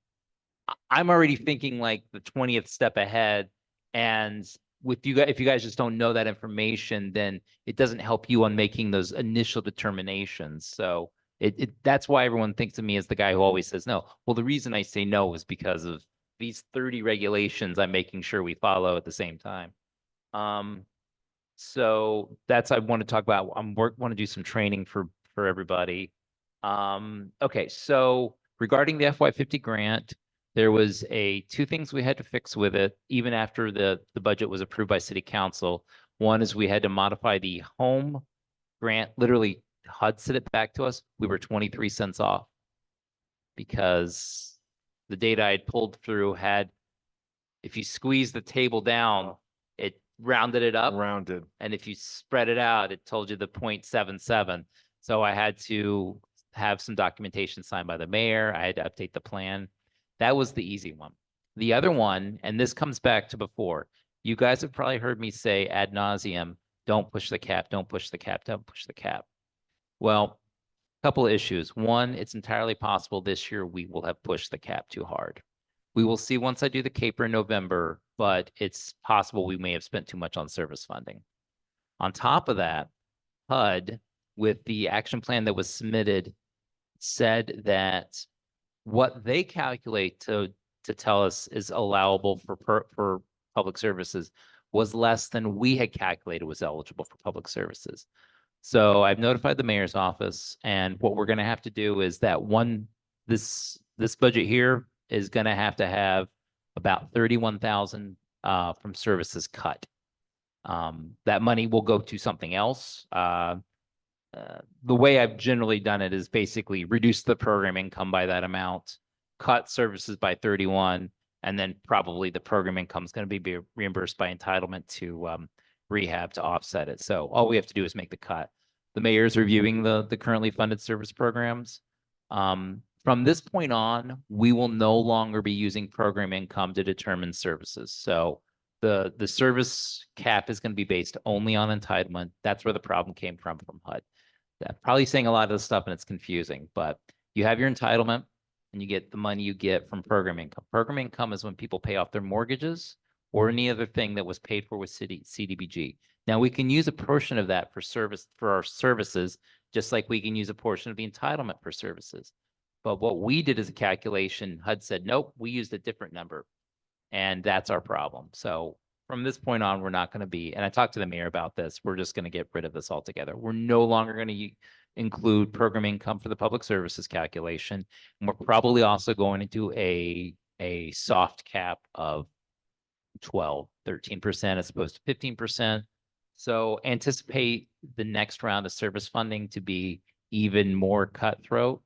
already thinking like the 20th step ahead, and if you guys just don't know that information, then it doesn't help you on making those initial determinations. So that's why everyone thinks of me as the guy who always says no. Well, the reason I say no is because of these 30 regulations I'm making sure we follow at the same time. So I want to talk about. Want to do some training for everybody. Okay, so regarding the FY50 grant, there was 2 things we had to fix with it, even after the budget was approved by City Council. One is we had to modify the home grant. Literally, HUD sent it back to us. We were 23 cents off because the data I had pulled through had, if you squeeze the table down, it rounded it up.
Rounded.
And if you spread it out, it told you the 0.77. So I had to have some documentation signed by the mayor. I had to update the plan. That was the easy one. The other one, and this comes back to before, you guys have probably heard me say ad nauseum, don't push the cap, don't push the cap, don't push the cap. Well, a couple of issues. One, it's entirely possible this year we will have pushed the cap too hard. We will see once I do the caper in November, but it's possible we may have spent too much on service funding. On top of that, HUD, with the action plan that was submitted, said that what they calculate to tell us is allowable for public services was less than we had calculated was eligible for public services. So I've notified the mayor's office, and what we're going to have to do is that this budget here is going to have about 31,000 from services cut. That money will go to something else. The way I've generally done it is basically reduce the program income by that amount, cut services by 31, and then probably the program income is going to be reimbursed by entitlement to rehab to offset it. So all we have to do is make the cut. The mayor's reviewing the currently funded service programs. From this point on, we will no longer be using program income to determine services. So the service cap is going to be based only on entitlement. That's where the problem came from HUD. Probably saying a lot of this stuff and it's confusing, but you have your entitlement. and you get the money you get from program income. Program income is when people pay off their mortgages or any other thing that was paid for with CDBG. Now we can use a portion of that for our services, just like we can use a portion of the entitlement for services. But what we did as a calculation, HUD said, nope, we used a different number. And that's our problem. So from this point on, we're not going to be, and I talked to the mayor about this, we're just going to get rid of this altogether. We're no longer going to include program income for the public services calculation. And we're probably also going to do a soft cap of 13% as opposed to 15%. So anticipate the next round of service funding to be even more cutthroat.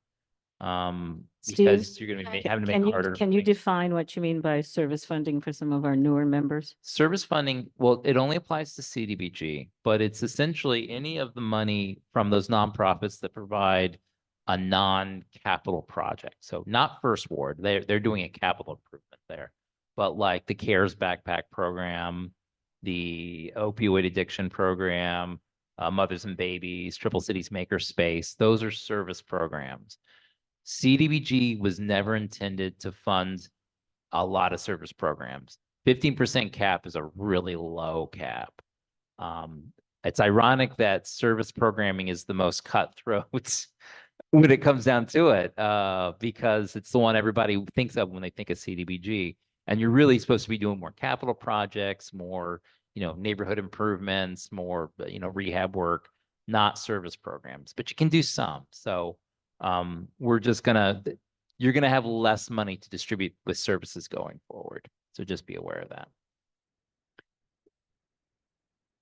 Because
Steve,
you're going to be
Ca-
having to
Can
make
you,
harder.
can you
things.
define what you mean by service funding for some of our newer members?
Service funding, well, it only applies to CDBG, but it's essentially any of the money from those nonprofits that provide a non-capital project. So not First Ward, they're doing a capital improvement there, but like the CARES Backpack Program, the opioid addiction program, Mothers and Babies, Triple Cities Maker Space, those are service programs. CDBG was never intended to fund a lot of service programs. 15% cap is a really low cap. It's ironic that service programming is the most cutthroat when it comes down to it, because it's the one everybody thinks of when they think of CDBG. And you're really supposed to be doing more capital projects, more, neighborhood improvements, more, rehab work, not service programs, but you can do some. So you're going to have less money to distribute with services going forward. So just be aware of that.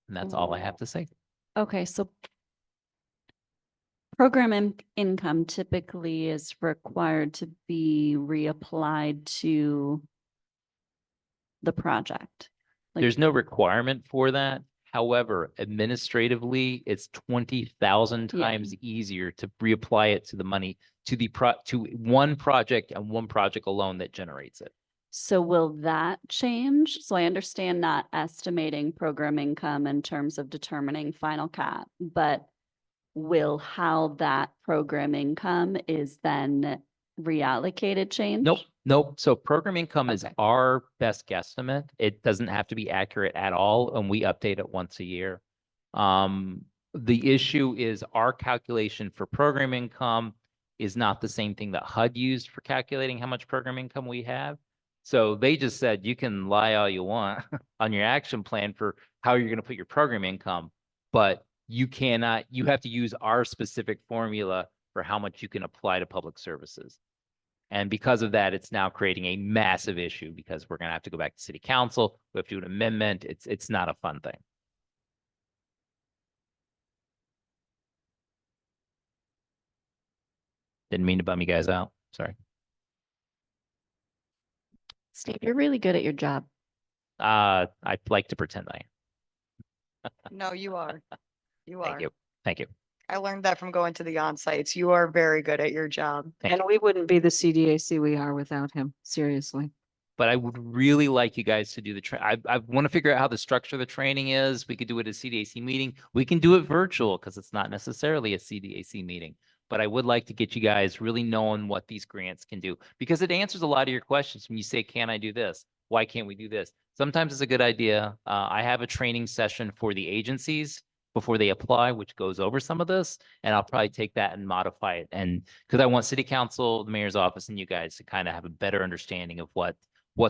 And that's all I have to say.
Okay, so program income typically is required to be reapplied to the project.
There's no requirement for that. However, administratively, it's 20,000
Yeah.
times easier to reapply it to the money to one project and one project alone that generates it.
So will that change? So I understand not estimating program income in terms of determining final cap, but will how that program income is then reallocated change?
Nope. So program income is
Okay.
our best guesstimate. It doesn't have to be accurate at all, and we update it once a year. The issue is our calculation for program income is not the same thing that HUD used for calculating how much program income we have. So they just said, you can lie all you want on your action plan for how you're going to put your program income, but you have to use our specific formula for how much you can apply to public services. And because of that, it's now creating a massive issue because we're going to have to go back to city council. We have to do an amendment. It's not a fun thing. Didn't mean to bum you guys out. Sorry.
Steve, you're really good at your job.
I like to pretend I am.
No, you are. You
Thank
are.
you. Thank you.
I learned that from going to the on-sites. You are very good at your job.
Thank
And
you.
we wouldn't be the CDAC we are without him, seriously.
But I would really like you guys to do the I want to figure out how the structure of the training is. We could do it at a CDAC meeting. We can do it virtual because it's not necessarily a CDAC meeting. But I would like to get you guys really knowing what these grants can do because it answers a lot of your questions when you say, can I do this? Why can't we do this? Sometimes it's a good idea. I have a training session for the agencies before they apply, which goes over some of this, and I'll probably take that and modify it. And because I want city council, the mayor's office, and you guys to kind of have a better understanding of what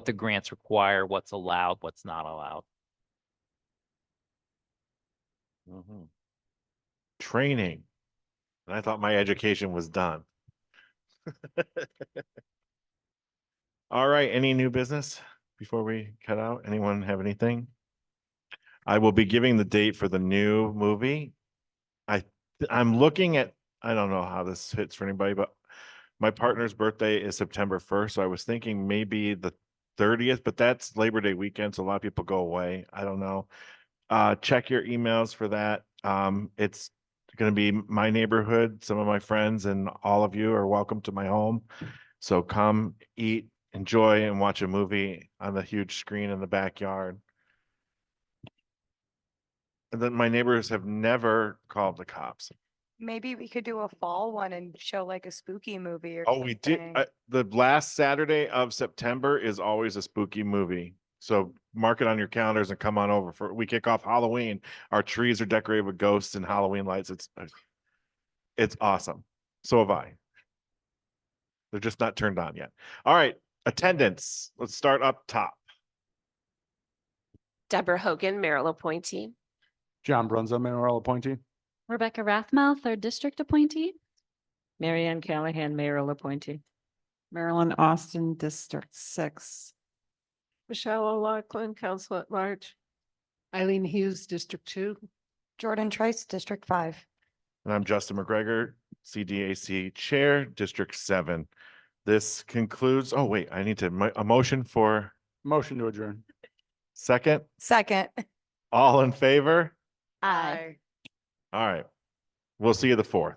the grants require, what's allowed, what's not allowed.
Training. And I thought my education was done. All right, any new business before we cut out? Anyone have anything? I will be giving the date for the new movie. I'm looking at, I don't know how this fits for anybody, but my partner's birthday is September 1st. So I was thinking maybe the 30th, but that's Labor Day weekend. So a lot of people go away. I don't know. Check your emails for that. It's going to be my neighborhood. Some of my friends and all of you are welcome to my home. So come eat, enjoy, and watch a movie on the huge screen in the backyard. And then my neighbors have never called the cops.
Maybe we could do a fall one and show like a spooky movie or
Oh, we did.
something.
The last Saturday of September is always a spooky movie. So mark it on your calendars and come on over we kick off Halloween. Our trees are decorated with ghosts and Halloween lights. It's awesome. So have I. They're just not turned on yet. All right. Attendance. Let's start up top.
Deborah Hogan, Merrill appointee.
John Brunza, mayoral appointee.
Rebecca Rathmel, third district appointee.
Mary Ann Callahan, mayoral appointee.
Marilyn Austin, District 6.
Michelle O'Loughlin, Council at Large.
Eileen Hughes, District 2.
Jordan Trice, District 5.
And I'm Justin McGregor, CDAC Chair, District 7. This concludes, oh wait, I need to, a motion for
Motion to adjourn.
second.
Second.
All in favor?
Aye.
All right. We'll see you the 4th.